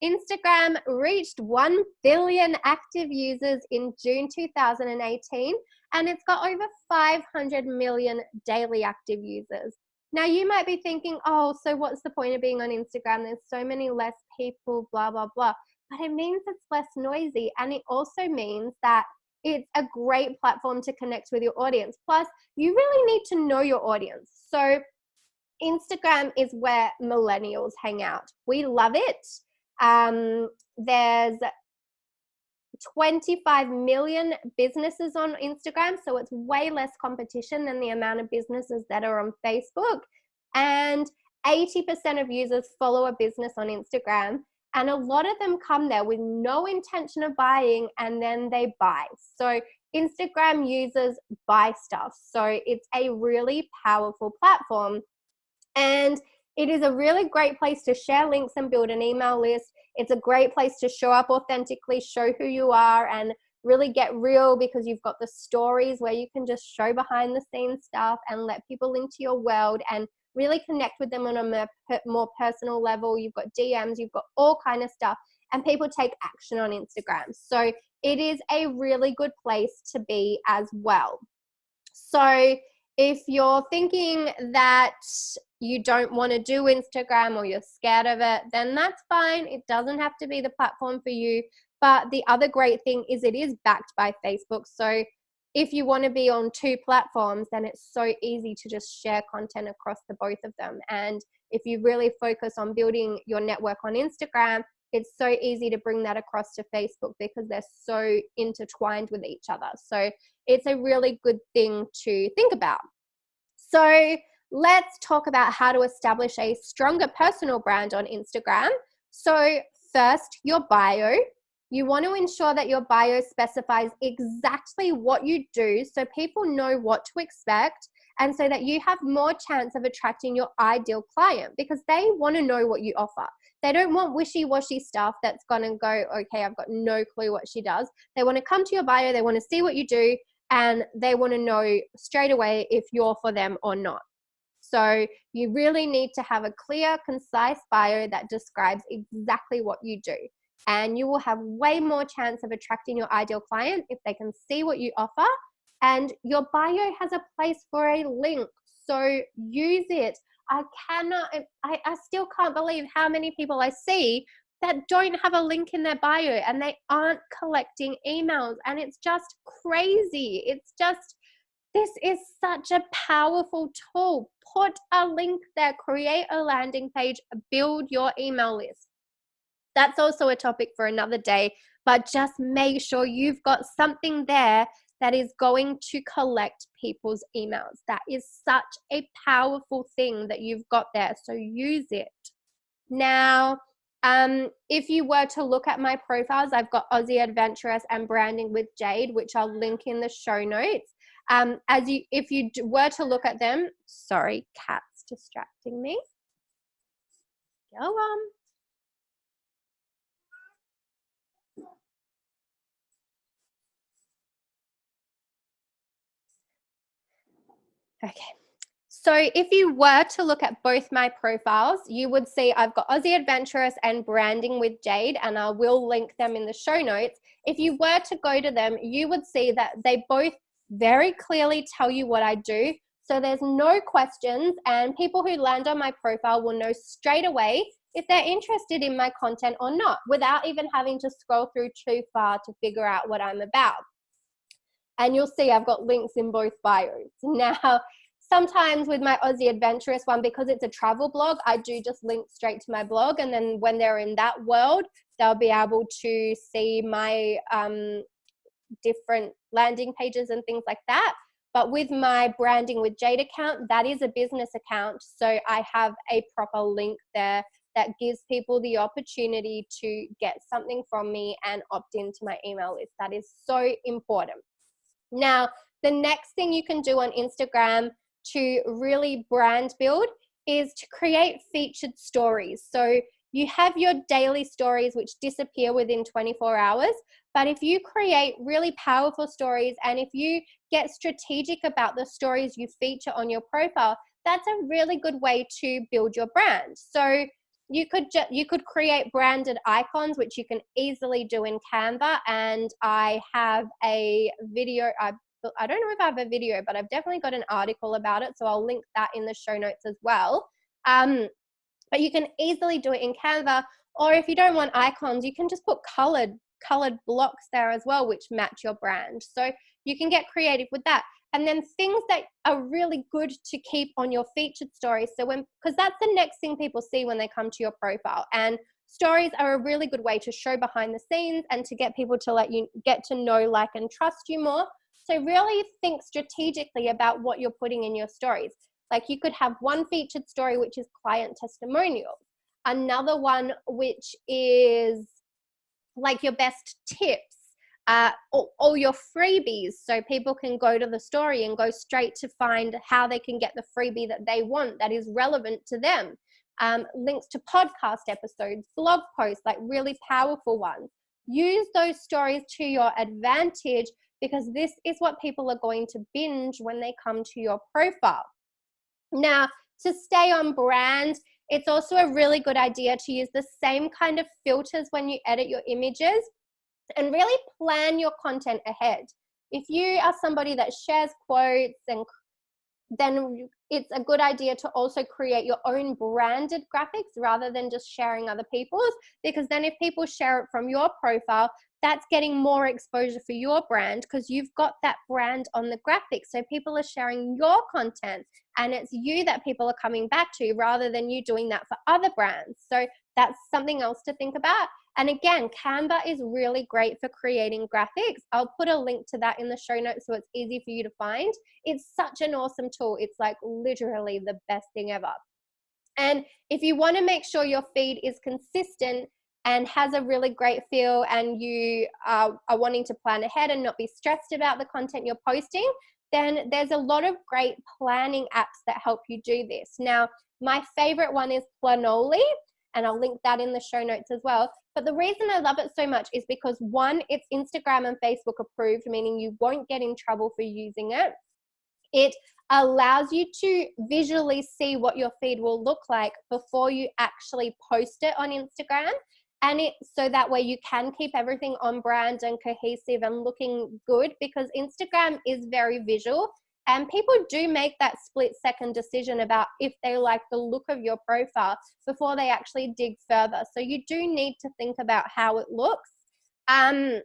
Instagram reached 1 billion active users in June 2018, and it's got over 500 million daily active users. Now, you might be thinking, oh, so what's the point of being on Instagram? There's so many less people, blah, blah, blah. But it means it's less noisy, and it also means that it's a great platform to connect with your audience. Plus, you really need to know your audience. So Instagram is where millennials hang out. We love it. There's 25 million businesses on Instagram, so it's way less competition than the amount of businesses that are on Facebook. And 80% of users follow a business on Instagram, and a lot of them come there with no intention of buying, and then they buy. So Instagram users buy stuff. So it's a really powerful platform. And it is a really great place to share links and build an email list. It's a great place to show up authentically, show who you are, and really get real, because you've got the stories where you can just show behind the scenes stuff and let people into your world and really connect with them on a more personal level. You've got DMs, you've got all kind of stuff, and people take action on Instagram. So it is a really good place to be as well. So If you're thinking that you don't want to do Instagram or you're scared of it, then that's fine. It doesn't have to be the platform for you. But the other great thing is it is backed by Facebook. So if you want to be on 2 platforms, then it's so easy to just share content across the both of them. And if you really focus on building your network on Instagram, it's so easy to bring that across to Facebook because they're so intertwined with each other. So it's a really good thing to think about. So let's talk about how to establish a stronger personal brand on Instagram. So first, your bio. You want to ensure that your bio specifies exactly what you do so people know what to expect, and so that you have more chance of attracting your ideal client because they want to know what you offer. They don't want wishy-washy stuff that's going to go, okay, I've got no clue what she does. They want to come to your bio, they want to see what you do, and they want to know straight away if you're for them or not. So you really need to have a clear, concise bio that describes exactly what you do. And you will have way more chance of attracting your ideal client if they can see what you offer. And your bio has a place for a link, so use it. I still can't believe how many people I see that don't have a link in their bio and they aren't collecting emails, and it's just crazy. It's just, this is such a powerful tool. Put a link there, create a landing page, build your email list. That's also a topic for another day, but just make sure you've got something there that is going to collect people's emails. That is such a powerful thing that you've got there, so use it. Now, if you were to look at my profiles, I've got Aussie Adventurous and Branding with Jade, which I'll link in the show notes. If you were to look at them, sorry, cat's distracting me. Go on. Okay. So if you were to look at both my profiles, you would see I've got Aussie Adventurous and Branding with Jade, and I will link them in the show notes. If you were to go to them, you would see that they both very clearly tell you what I do. So there's no questions, and people who land on my profile will know straight away if they're interested in my content or not, without even having to scroll through too far to figure out what I'm about. And you'll see I've got links in both bios. Now, sometimes with my Aussie Adventurous one, because it's a travel blog, I do just link straight to my blog. And then when they're in that world, they'll be able to see my different landing pages and things like that. But with my Branding with Jade account, that is a business account. So I have a proper link there that gives people the opportunity to get something from me and opt into my email list. That is so important. Now, the next thing you can do on Instagram to really brand build is to create featured stories. So you have your daily stories which disappear within 24 hours, but if you create really powerful stories and if you get strategic about the stories you feature on your profile, that's a really good way to build your brand. So you could create branded icons, which you can easily do in Canva. And I have a video. I don't know if I have a video, but I've definitely got an article about it. So I'll link that in the show notes as well. But you can easily do it in Canva. Or if you don't want icons, you can just put colored blocks there as well, which match your brand. So you can get creative with that. And then things that are really good to keep on your featured stories. So because that's the next thing people see when they come to your profile. And stories are a really good way to show behind the scenes and to get people to let you get to know, like, and trust you more. So really think strategically about what you're putting in your stories. Like you could have one featured story, which is client testimonials. Another one, which is like your best tips. Or your freebies, so people can go to the story and go straight to find how they can get the freebie that they want that is relevant to them. Links to podcast episodes, blog posts, like really powerful ones. Use those stories to your advantage because this is what people are going to binge when they come to your profile. Now, to stay on brand, it's also a really good idea to use the same kind of filters when you edit your images, and really plan your content ahead. If you are somebody that shares quotes and then it's a good idea to also create your own branded graphics rather than just sharing other people's, because then if people share it from your profile, that's getting more exposure for your brand because you've got that brand on the graphic. So people are sharing your content and it's you that people are coming back to rather than you doing that for other brands. So that's something else to think about. And again, Canva is really great for creating graphics. I'll put a link to that in the show notes so it's easy for you to find. It's such an awesome tool. It's like literally the best thing ever. And if you want to make sure your feed is consistent and has a really great feel and you are wanting to plan ahead and not be stressed about the content you're posting, then there's a lot of great planning apps that help you do this. Now, my favorite one is Planoly, and I'll link that in the show notes as well. But the reason I love it so much is because one, it's Instagram and Facebook approved, meaning you won't get in trouble for using it. It allows you to visually see what your feed will look like before you actually post it on Instagram. And so that way you can keep everything on brand and cohesive and looking good, because Instagram is very visual and people do make that split-second decision about if they like the look of your profile before they actually dig further. So you do need to think about how it looks. And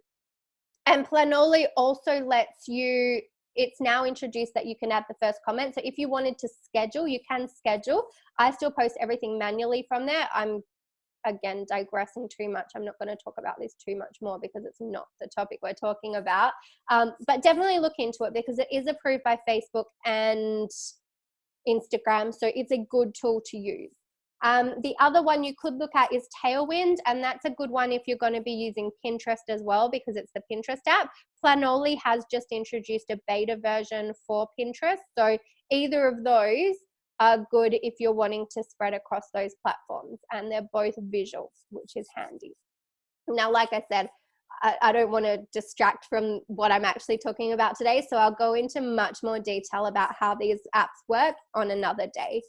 Planoly also lets you, it's now introduced that you can add the first comment. So if you wanted to schedule, you can schedule. I still post everything manually from there. I'm, again, digressing too much. I'm not going to talk about this too much more because it's not the topic we're talking about. But definitely look into it because it is approved by Facebook and Instagram. So it's a good tool to use. The other one you could look at is Tailwind, and that's a good one if you're going to be using Pinterest as well because it's the Pinterest app. Planoly has just introduced a beta version for Pinterest. So either of those are good if you're wanting to spread across those platforms, and they're both visual, which is handy. Now, like I said, I don't want to distract from what I'm actually talking about today, so I'll go into much more detail about how these apps work on another day.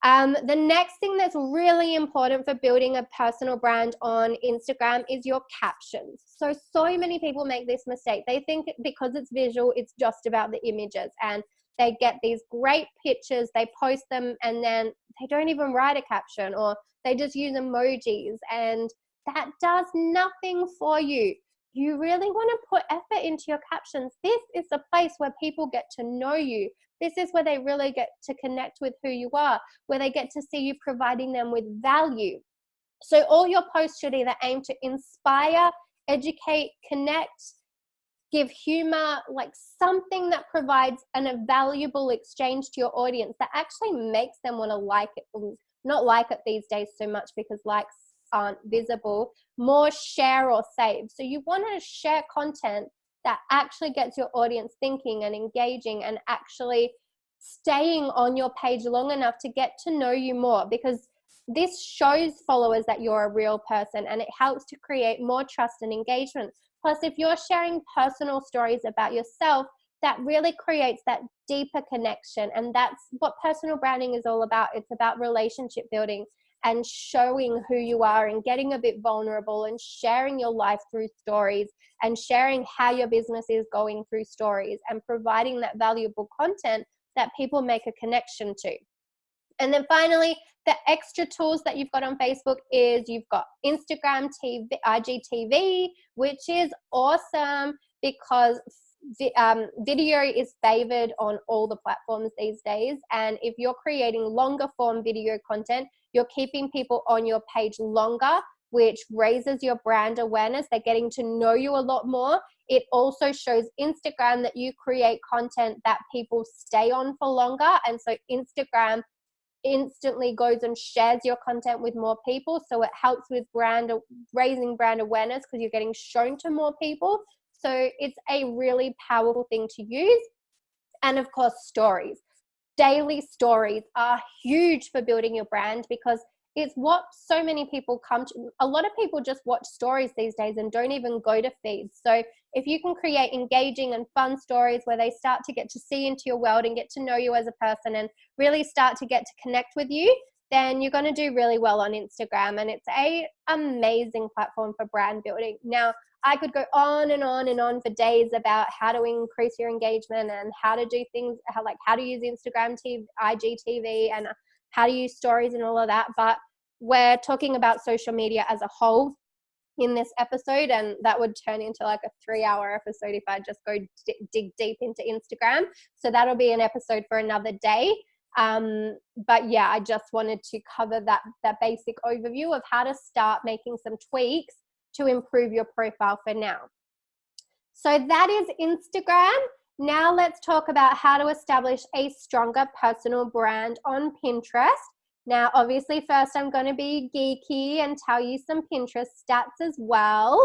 The next thing that's really important for building a personal brand on Instagram is your captions. So many people make this mistake. They think because it's visual, it's just about the images, and they get these great pictures, they post them, and then they don't even write a caption, or they just use emojis, and that does nothing for you. You really want to put effort into your captions. This is the place where people get to know you. This is where they really get to connect with who you are, where they get to see you providing them with value. So all your posts should either aim to inspire, educate, connect, give humor, like something that provides a valuable exchange to your audience that actually makes them want to like it. Not like it these days so much because likes aren't visible, more share or save. So you want to share content that actually gets your audience thinking and engaging and actually staying on your page long enough to get to know you more, because this shows followers that you're a real person and it helps to create more trust and engagement. Plus, if you're sharing personal stories about yourself, that really creates that deeper connection. And that's what personal branding is all about. It's about relationship building and showing who you are and getting a bit vulnerable and sharing your life through stories and sharing how your business is going through stories and providing that valuable content that people make a connection to. And then finally, the extra tools that you've got on Facebook is you've got Instagram TV, IGTV, which is awesome because video is favored on all the platforms these days. And if you're creating longer form video content, you're keeping people on your page longer, which raises your brand awareness. They're getting to know you a lot more. It also shows Instagram that you create content that people stay on for longer. And so Instagram instantly goes and shares your content with more people. So it helps with raising brand awareness because you're getting shown to more people. So it's a really powerful thing to use. And of course, stories. Daily stories are huge for building your brand because it's what so many people come to. A lot of people just watch stories these days and don't even go to feeds. So if you can create engaging and fun stories where they start to get to see into your world and get to know you as a person and really start to get to connect with you, then you're going to do really well on Instagram. And it's an amazing platform for brand building. Now, I could go on and on and on for days about how to increase your engagement and how to do things, how to use Instagram TV, IGTV, and how to use stories and all of that. But we're talking about social media as a whole in this episode, and that would turn into like a 3-hour episode if I just go dig deep into Instagram. So that'll be an episode for another day. But yeah, I just wanted to cover that basic overview of how to start making some tweaks to improve your profile for now. So that is Instagram. Now let's talk about how to establish a stronger personal brand on Pinterest. Now, obviously, first I'm going to be geeky and tell you some Pinterest stats as well.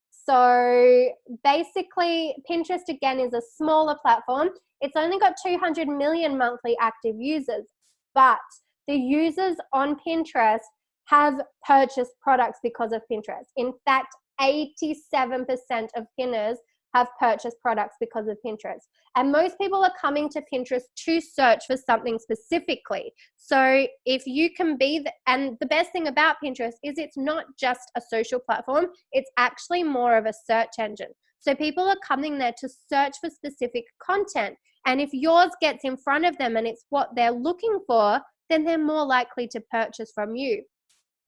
So basically, Pinterest, again, is a smaller platform. It's only got 200 million monthly active users, but the users on Pinterest have purchased products because of Pinterest. In fact, 87% of pinners have purchased products because of Pinterest. And most people are coming to Pinterest to search for something specifically. So if you can be, and the best thing about Pinterest is it's not just a social platform, it's actually more of a search engine. So people are coming there to search for specific content. And if yours gets in front of them and it's what they're looking for, then they're more likely to purchase from you.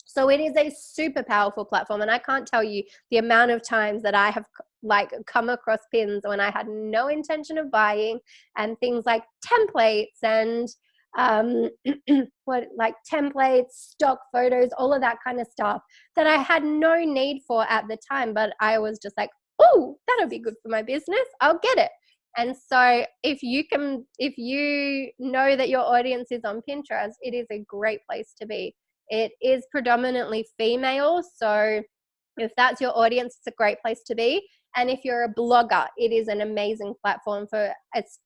So it is a super powerful platform, and I can't tell you the amount of times that I have come across pins when I had no intention of buying, and things like templates and templates, stock photos, all of that kind of stuff that I had no need for at the time, but I was just like, oh, that'll be good for my business, I'll get it. And so if you know that your audience is on Pinterest, it is a great place to be. It is predominantly female, so if that's your audience, it's a great place to be. And if you're a blogger, it is an amazing platform for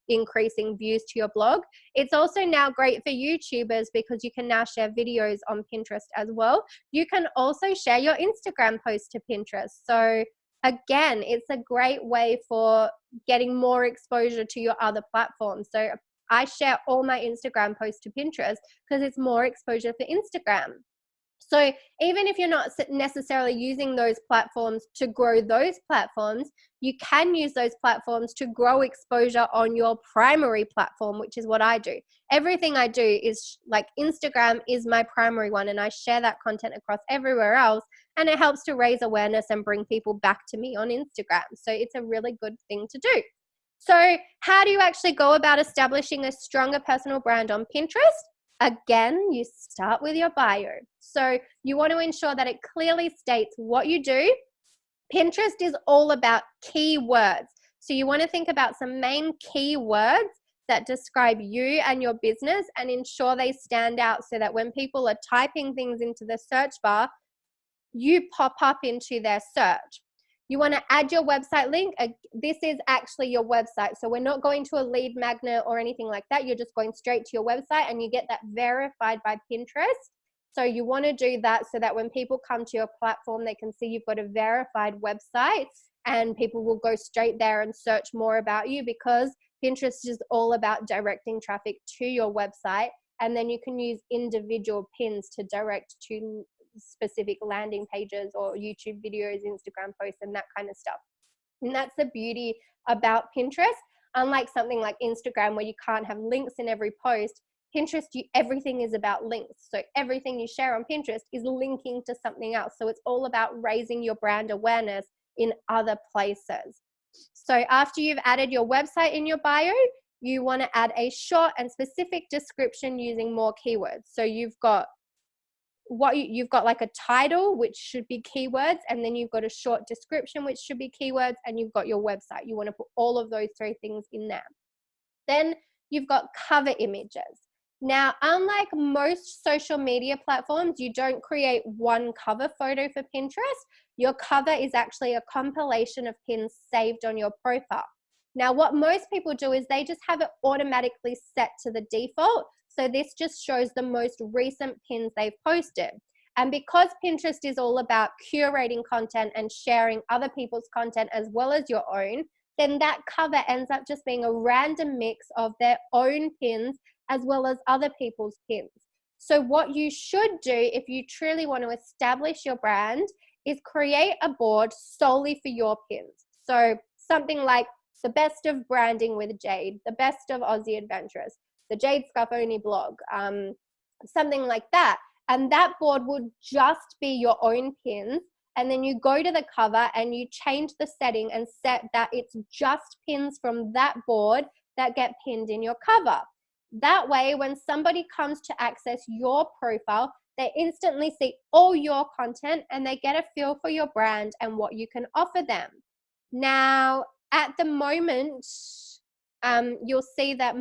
increasing views to your blog. It's also now great for YouTubers because you can now share videos on Pinterest as well. You can also share your Instagram posts to Pinterest. So again, it's a great way for getting more exposure to your other platforms. So I share all my Instagram posts to Pinterest because it's more exposure for Instagram. So even if you're not necessarily using those platforms to grow those platforms, you can use those platforms to grow exposure on your primary platform, which is what I do. Everything I do is like Instagram is my primary one, and I share that content across everywhere else, and it helps to raise awareness and bring people back to me on Instagram. So it's a really good thing to do. So how do you actually go about establishing a stronger personal brand on Pinterest? Again, you start with your bio. So you want to ensure that it clearly states what you do. Pinterest is all about keywords. So you want to think about some main keywords that describe you and your business and ensure they stand out so that when people are typing things into the search bar, you pop up into their search. You want to add your website link. This is actually your website. So we're not going to a lead magnet or anything like that. You're just going straight to your website and you get that verified by Pinterest. So you want to do that so that when people come to your platform, they can see you've got a verified website and people will go straight there and search more about you, because Pinterest is all about directing traffic to your website. And then you can use individual pins to direct to specific landing pages or YouTube videos, Instagram posts, and that kind of stuff. And that's the beauty about Pinterest. Unlike something like Instagram where you can't have links in every post, Pinterest, everything is about links. So everything you share on Pinterest is linking to something else. So it's all about raising your brand awareness in other places. So after you've added your website in your bio, you want to add a short and specific description using more keywords. So you've got like a title, which should be keywords, and then you've got a short description, which should be keywords, and you've got your website. You want to put all of those three things in there. Then you've got cover images. Now, unlike most social media platforms, you don't create one cover photo for Pinterest. Your cover is actually a compilation of pins saved on your profile. Now, what most people do is they just have it automatically set to the default. So this just shows the most recent pins they've posted. And because Pinterest is all about curating content and sharing other people's content as well as your own, then that cover ends up just being a random mix of their own pins as well as other people's pins. So what you should do if you truly want to establish your brand is create a board solely for your pins. So something like the best of Branding with Jade, the best of Aussie Adventurous, the Jade Scarfoni blog, something like that. And that board would just be your own pins. And then you go to the cover and you change the setting and set that it's just pins from that board that get pinned in your cover. That way, when somebody comes to access your profile, they instantly see all your content and they get a feel for your brand and what you can offer them. Now, at the moment, you'll see that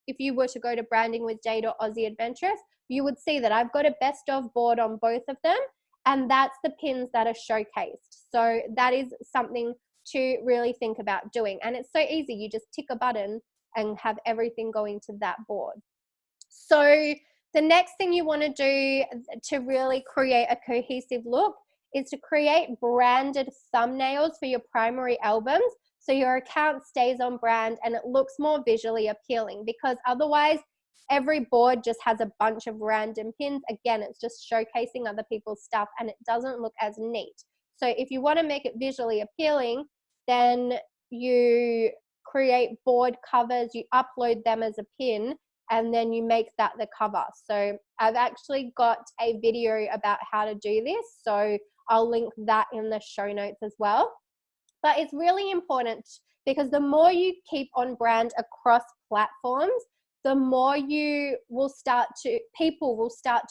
if you were to go to Branding with Jade or Aussie Adventurous, you would see that I've got a best of board on both of them, and that's the pins that are showcased. So that is something to really think about doing. And it's so easy. You just tick a button and have everything going to that board. So the next thing you want to do to really create a cohesive look is to create branded thumbnails for your primary albums, so your account stays on brand and it looks more visually appealing, because otherwise every board just has a bunch of random pins. Again, it's just showcasing other people's stuff and it doesn't look as neat. So if you want to make it visually appealing, then you create board covers, you upload them as a pin, and then you make that the cover. So I've actually got a video about how to do this, so I'll link that in the show notes as well. But it's really important, because the more you keep on brand across platforms, the more people will start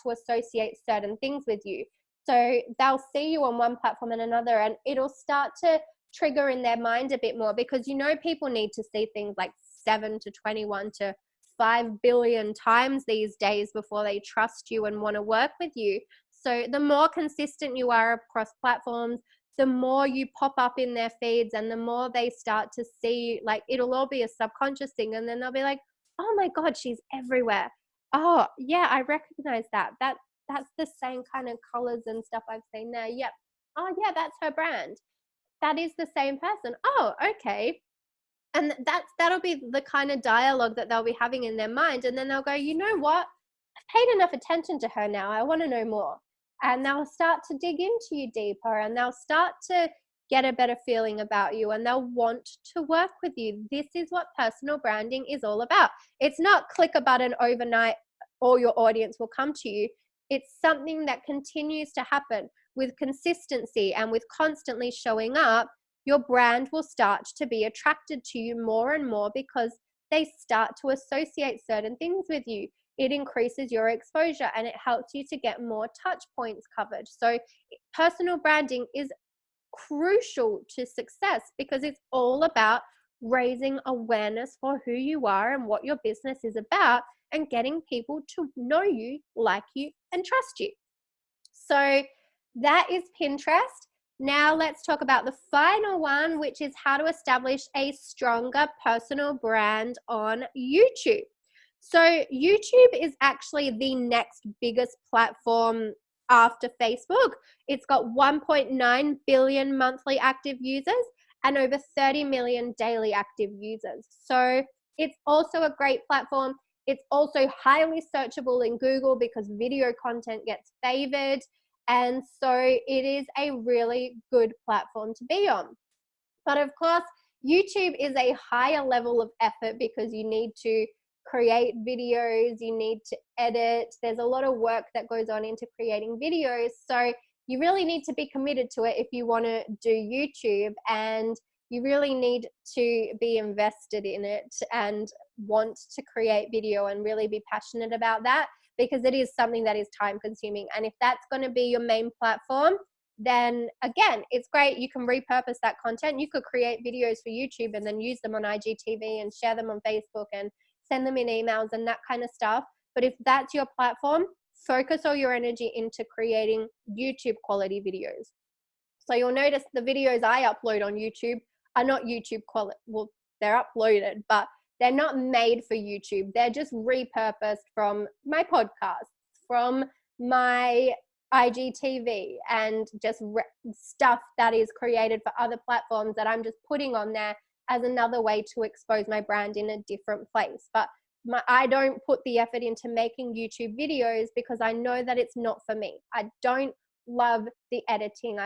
to associate certain things with you. So they'll see you on one platform and another, and it'll start to trigger in their mind a bit more, because people need to see things like 7 to 21 to 5 billion times these days before they trust you and want to work with you. So the more consistent you are across platforms, the more you pop up in their feeds, and the more they start to see, like, it'll all be a subconscious thing, and then they'll be like, oh my God, she's everywhere. Oh yeah, I recognize that. That's the same kind of colors and stuff I've seen there. Yep. Oh yeah, that's her brand. That is the same person. Oh, okay. And that'll be the kind of dialogue that they'll be having in their mind. And then they'll go, you know what? I've paid enough attention to her now. I want to know more. And they'll start to dig into you deeper, and they'll start to get a better feeling about you, and they'll want to work with you. This is what personal branding is all about. It's not click a button overnight, all your audience will come to you. It's something that continues to happen with consistency, and with constantly showing up, your brand will start to be attracted to you more and more, because they start to associate certain things with you. It increases your exposure and it helps you to get more touch points covered. So personal branding is crucial to success, because it's all about raising awareness for who you are and what your business is about, and getting people to know you, like you, and trust you. So that is Pinterest. Now let's talk about the final one, which is how to establish a stronger personal brand on YouTube. So YouTube is actually the next biggest platform after Facebook. It's got 1.9 billion monthly active users and over 30 million daily active users. So it's also a great platform. It's also highly searchable in Google, because video content gets favored. And so it is a really good platform to be on. But of course, YouTube is a higher level of effort, because you need to create videos, you need to edit. There's a lot of work that goes on into creating videos. So you really need to be committed to it if you want to do YouTube, and you really need to be invested in it and want to create video and really be passionate about that, because it is something that is time consuming. And if that's going to be your main platform, then again, it's great. You can repurpose that content. You could create videos for YouTube and then use them on IGTV and share them on Facebook and send them in emails and that kind of stuff. But if that's your platform, focus all your energy into creating YouTube quality videos. So you'll notice the videos I upload on YouTube are not YouTube quality. Well, they're uploaded, but they're not made for YouTube. They're just repurposed from my podcasts, from my IGTV, and just stuff that is created for other platforms that I'm just putting on there as another way to expose my brand in a different place. But I don't put the effort into making YouTube videos, because I know that it's not for me. I don't love the editing.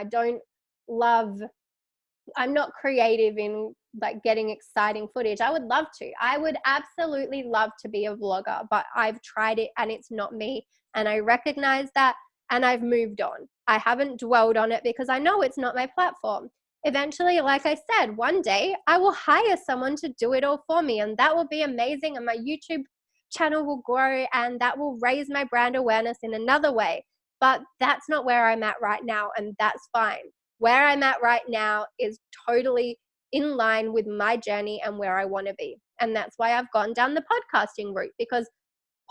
I'm not creative in like getting exciting footage. I would love to. I would absolutely love to be a vlogger, but I've tried it and it's not me. And I recognize that and I've moved on. I haven't dwelled on it because I know it's not my platform. Eventually, like I said, one day I will hire someone to do it all for me, and that will be amazing. And my YouTube channel will grow and that will raise my brand awareness in another way. But that's not where I'm at right now, and that's fine. Where I'm at right now is totally in line with my journey and where I want to be. And that's why I've gone down the podcasting route, because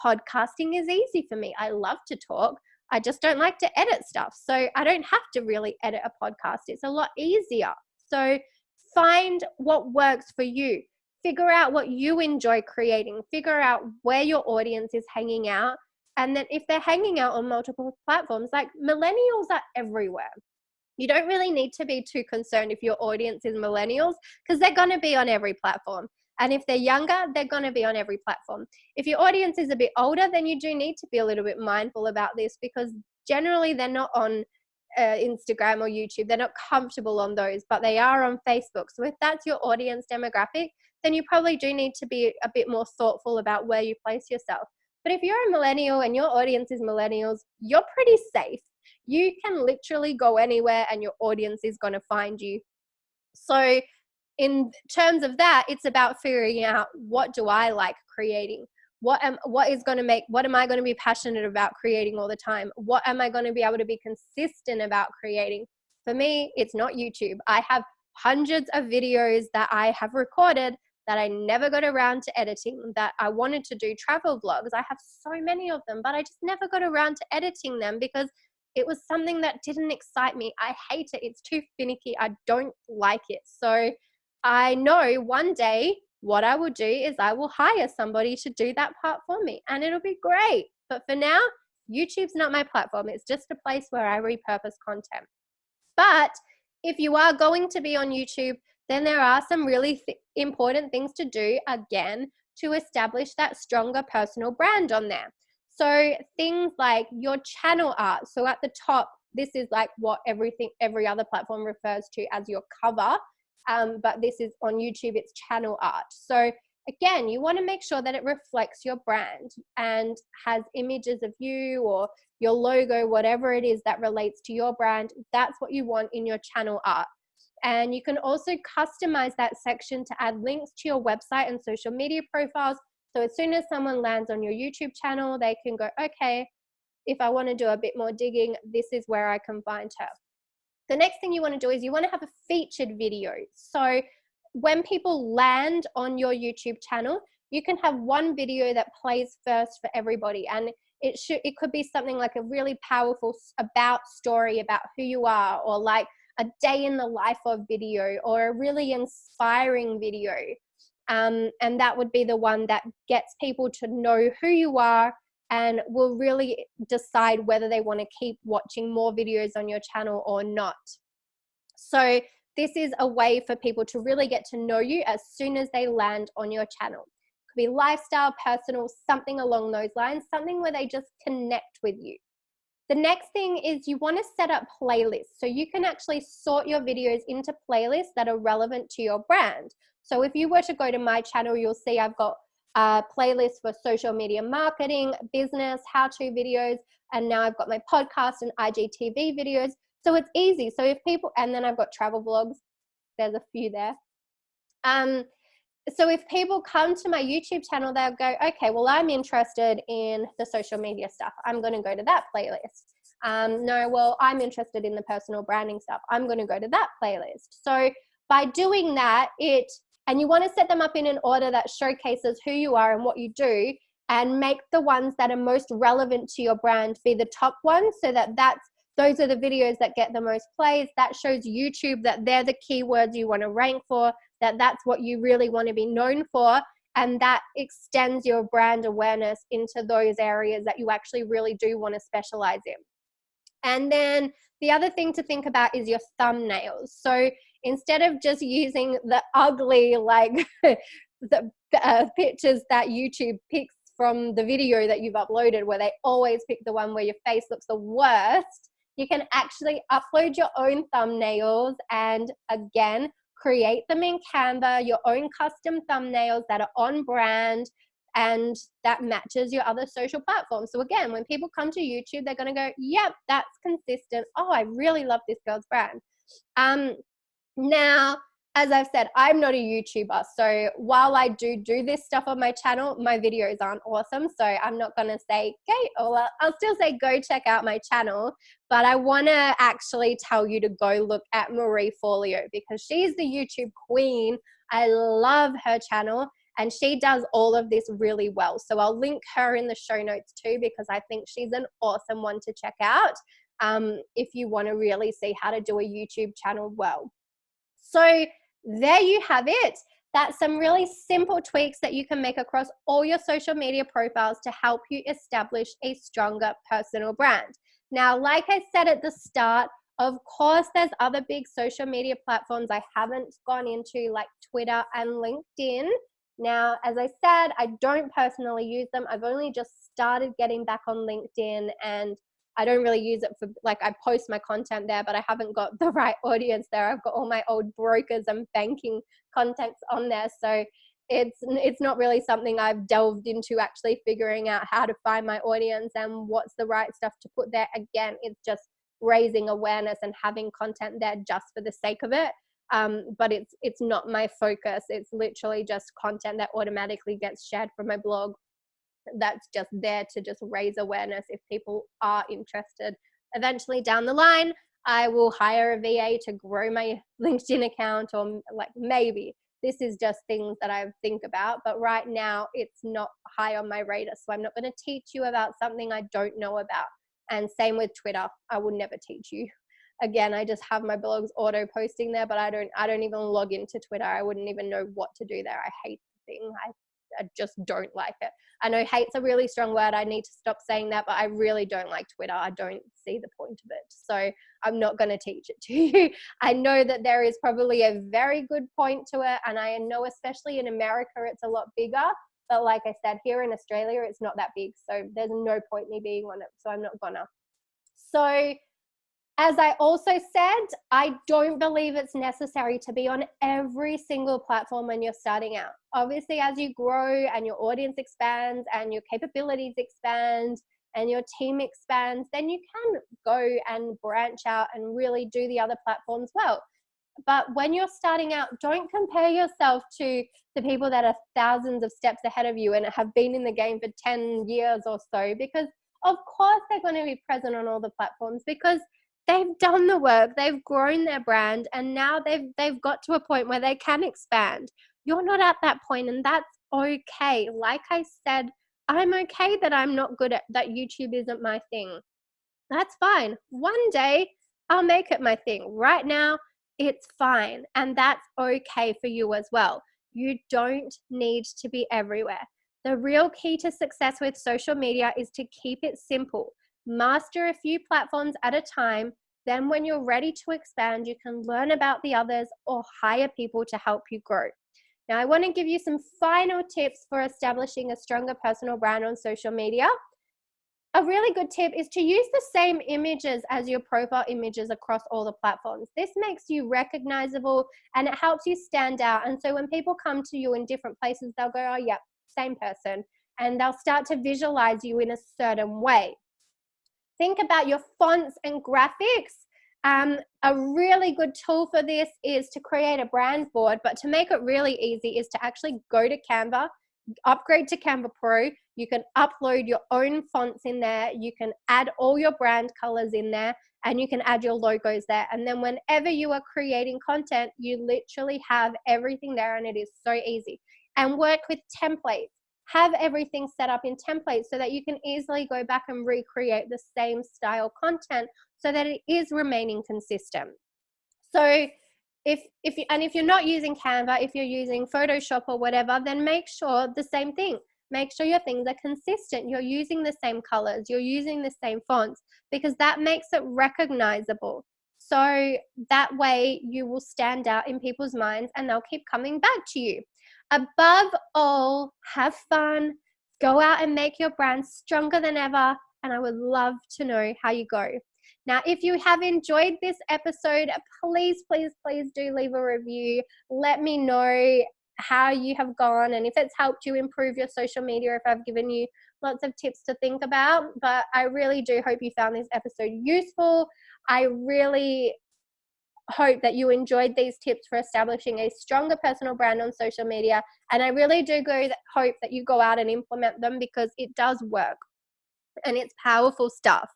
podcasting is easy for me. I love to talk. I just don't like to edit stuff. So I don't have to really edit a podcast. It's a lot easier. So find what works for you. Figure out what you enjoy creating. Figure out where your audience is hanging out. And then if they're hanging out on multiple platforms, like millennials are everywhere. You don't really need to be too concerned if your audience is millennials, because they're going to be on every platform. And if they're younger, they're going to be on every platform. If your audience is a bit older, then you do need to be a little bit mindful about this, because generally they're not on Instagram or YouTube. They're not comfortable on those, but they are on Facebook. So if that's your audience demographic, then you probably do need to be a bit more thoughtful about where you place yourself. But if you're a millennial and your audience is millennials, you're pretty safe. You can literally go anywhere and your audience is going to find you. So in terms of that, it's about figuring out, what do I like creating? What am I going to be passionate about creating all the time? What am I going to be able to be consistent about creating? For me, it's not YouTube. I have hundreds of videos that I have recorded that I never got around to editing, that I wanted to do travel vlogs. I have so many of them, but I just never got around to editing them because it was something that didn't excite me. I hate it. It's too finicky. I don't like it. So I know one day what I will do is I will hire somebody to do that part for me, and it'll be great. But for now, YouTube's not my platform. It's just a place where I repurpose content. But if you are going to be on YouTube, then there are some really important things to do, again, to establish that stronger personal brand on there. So things like your channel art. So at the top, this is like what every other platform refers to as your cover. But this is on YouTube, it's channel art. So again, you want to make sure that it reflects your brand and has images of you or your logo, whatever it is that relates to your brand. That's what you want in your channel art. And you can also customize that section to add links to your website and social media profiles. So as soon as someone lands on your YouTube channel, they can go, okay, if I want to do a bit more digging, this is where I can find her. The next thing you want to do is you want to have a featured video. So when people land on your YouTube channel, you can have one video that plays first for everybody. And it could be something like a really powerful about story about who you are, or like a day in the life of video, or a really inspiring video. And that would be the one that gets people to know who you are and will really decide whether they want to keep watching more videos on your channel or not. So this is a way for people to really get to know you as soon as they land on your channel. It could be lifestyle, personal, something along those lines, something where they just connect with you. The next thing is you want to set up playlists. So you can actually sort your videos into playlists that are relevant to your brand. So if you were to go to my channel, you'll see I've got playlists for social media marketing, business, how-to videos, and now I've got my podcast and IGTV videos. So it's easy. So if people, and then I've got travel vlogs, there's a few there. So if people come to my YouTube channel, they'll go, okay, well, I'm interested in the social media stuff. I'm going to go to that playlist. No, well, I'm interested in the personal branding stuff. I'm going to go to that playlist. So by doing that, and you want to set them up in an order that showcases who you are and what you do, and make the ones that are most relevant to your brand be the top ones, so that those are the videos that get the most plays. That shows YouTube that they're the keywords you want to rank for, that's what you really want to be known for, and that extends your brand awareness into those areas that you actually really do want to specialize in. And then the other thing to think about is your thumbnails. So instead of just using the ugly, like the pictures that YouTube picks from the video that you've uploaded, where they always pick the one where your face looks the worst, You can actually upload your own thumbnails and, again, create them in Canva, your own custom thumbnails that are on brand and that matches your other social platforms. So again, when people come to YouTube, they're going to go, yep, that's consistent. Oh, I really love this girl's brand. Now, as I've said, I'm not a YouTuber. So while I do this stuff on my channel, my videos aren't awesome. So I'm not going to say, okay, well, I'll still say go check out my channel. But I want to actually tell you to go look at Marie Forleo because she's the YouTube queen. I love her channel and she does all of this really well. So I'll link her in the show notes too because I think she's an awesome one to check out if you want to really see how to do a YouTube channel well. So there you have it. That's some really simple tweaks that you can make across all your social media profiles to help you establish a stronger personal brand. Now, like I said at the start, of course, there's other big social media platforms I haven't gone into like Twitter and LinkedIn. Now, as I said, I don't personally use them. I've only just started getting back on LinkedIn and I don't really use it for, like, I post my content there, but I haven't got the right audience there. I've got all my old brokers and banking contacts on there. So it's not really something I've delved into actually figuring out how to find my audience and what's the right stuff to put there. Again, it's just raising awareness and having content there just for the sake of it. But it's not my focus. It's literally just content that automatically gets shared from my blog that's just there to just raise awareness if people are interested. Eventually down the line, I will hire a VA to grow my LinkedIn account, or like maybe. This is just things that I think about, but right now it's not high on my radar. So I'm not going to teach you about something I don't know about. And same with Twitter. I will never teach you. Again, I just have my blogs auto posting there, but I don't even log into Twitter. I wouldn't even know what to do there. I hate the thing. I just don't like it. I know hate's a really strong word. I need to stop saying that, but I really don't like Twitter. I don't see the point of it. So I'm not going to teach it to you. I know that there is probably a very good point to it. And I know especially in America, it's a lot bigger. But like I said, here in Australia, it's not that big. So there's no point me being on it. So I'm not gonna. So as I also said, I don't believe it's necessary to be on every single platform when you're starting out. Obviously, as you grow and your audience expands and your capabilities expand and your team expands, then you can go and branch out and really do the other platforms well. But when you're starting out, don't compare yourself to the people that are thousands of steps ahead of you and have been in the game for 10 years or so, because of course they're going to be present on all the platforms because they've done the work, they've grown their brand, and now they've got to a point where they can expand. You're not at that point, and that's okay. Like I said, I'm okay that I'm not good at that. YouTube isn't my thing. That's fine. One day I'll make it my thing. Right now, it's fine, and that's okay for you as well. You don't need to be everywhere. The real key to success with social media is to keep it simple. Master a few platforms at a time. Then when you're ready to expand, you can learn about the others or hire people to help you grow. Now, I want to give you some final tips for establishing a stronger personal brand on social media. A really good tip is to use the same images as your profile images across all the platforms. This makes you recognizable and it helps you stand out. And so when people come to you in different places, they'll go, oh, yeah, same person. And they'll start to visualize you in a certain way. Think about your fonts and graphics. A really good tool for this is to create a brand board, but to make it really easy is to actually go to Canva, upgrade to Canva Pro. You can upload your own fonts in there. You can add all your brand colors in there, and you can add your logos there. And then whenever you are creating content, you literally have everything there, and it is so easy. And work with templates. Have everything set up in templates so that you can easily go back and recreate the same style content so that it is remaining consistent. So if you're not using Canva, if you're using Photoshop or whatever, then make sure the same thing. Make sure your things are consistent. You're using the same colors, you're using the same fonts, because that makes it recognizable. So that way you will stand out in people's minds and they'll keep coming back to you. Above all, have fun, go out and make your brand stronger than ever, and I would love to know how you go. Now, if you have enjoyed this episode, please, please, please do leave a review. Let me know how you have gone and if it's helped you improve your social media, if I've given you lots of tips to think about. But I really do hope you found this episode useful. I really hope that you enjoyed these tips for establishing a stronger personal brand on social media. And I really do hope that you go out and implement them, because it does work and it's powerful stuff.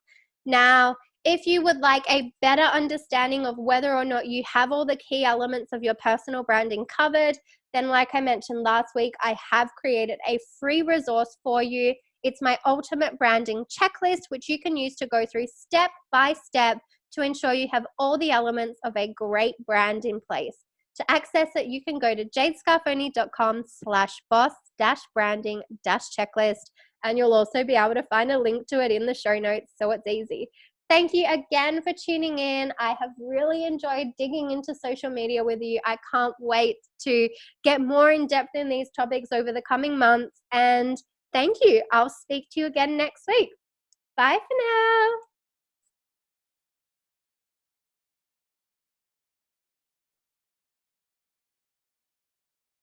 Now, if you would like a better understanding of whether or not you have all the key elements of your personal branding covered, then like I mentioned last week, I have created a free resource for you. It's my ultimate branding checklist, which you can use to go through step by step to ensure you have all the elements of a great brand in place. To access it, you can go to jadescarfoni.com/boss-branding-checklist, and you'll also be able to find a link to it in the show notes, so it's easy. Thank you again for tuning in. I have really enjoyed digging into social media with you. I can't wait to get more in depth in these topics over the coming months. And thank you. I'll speak to you again next week. Bye for now.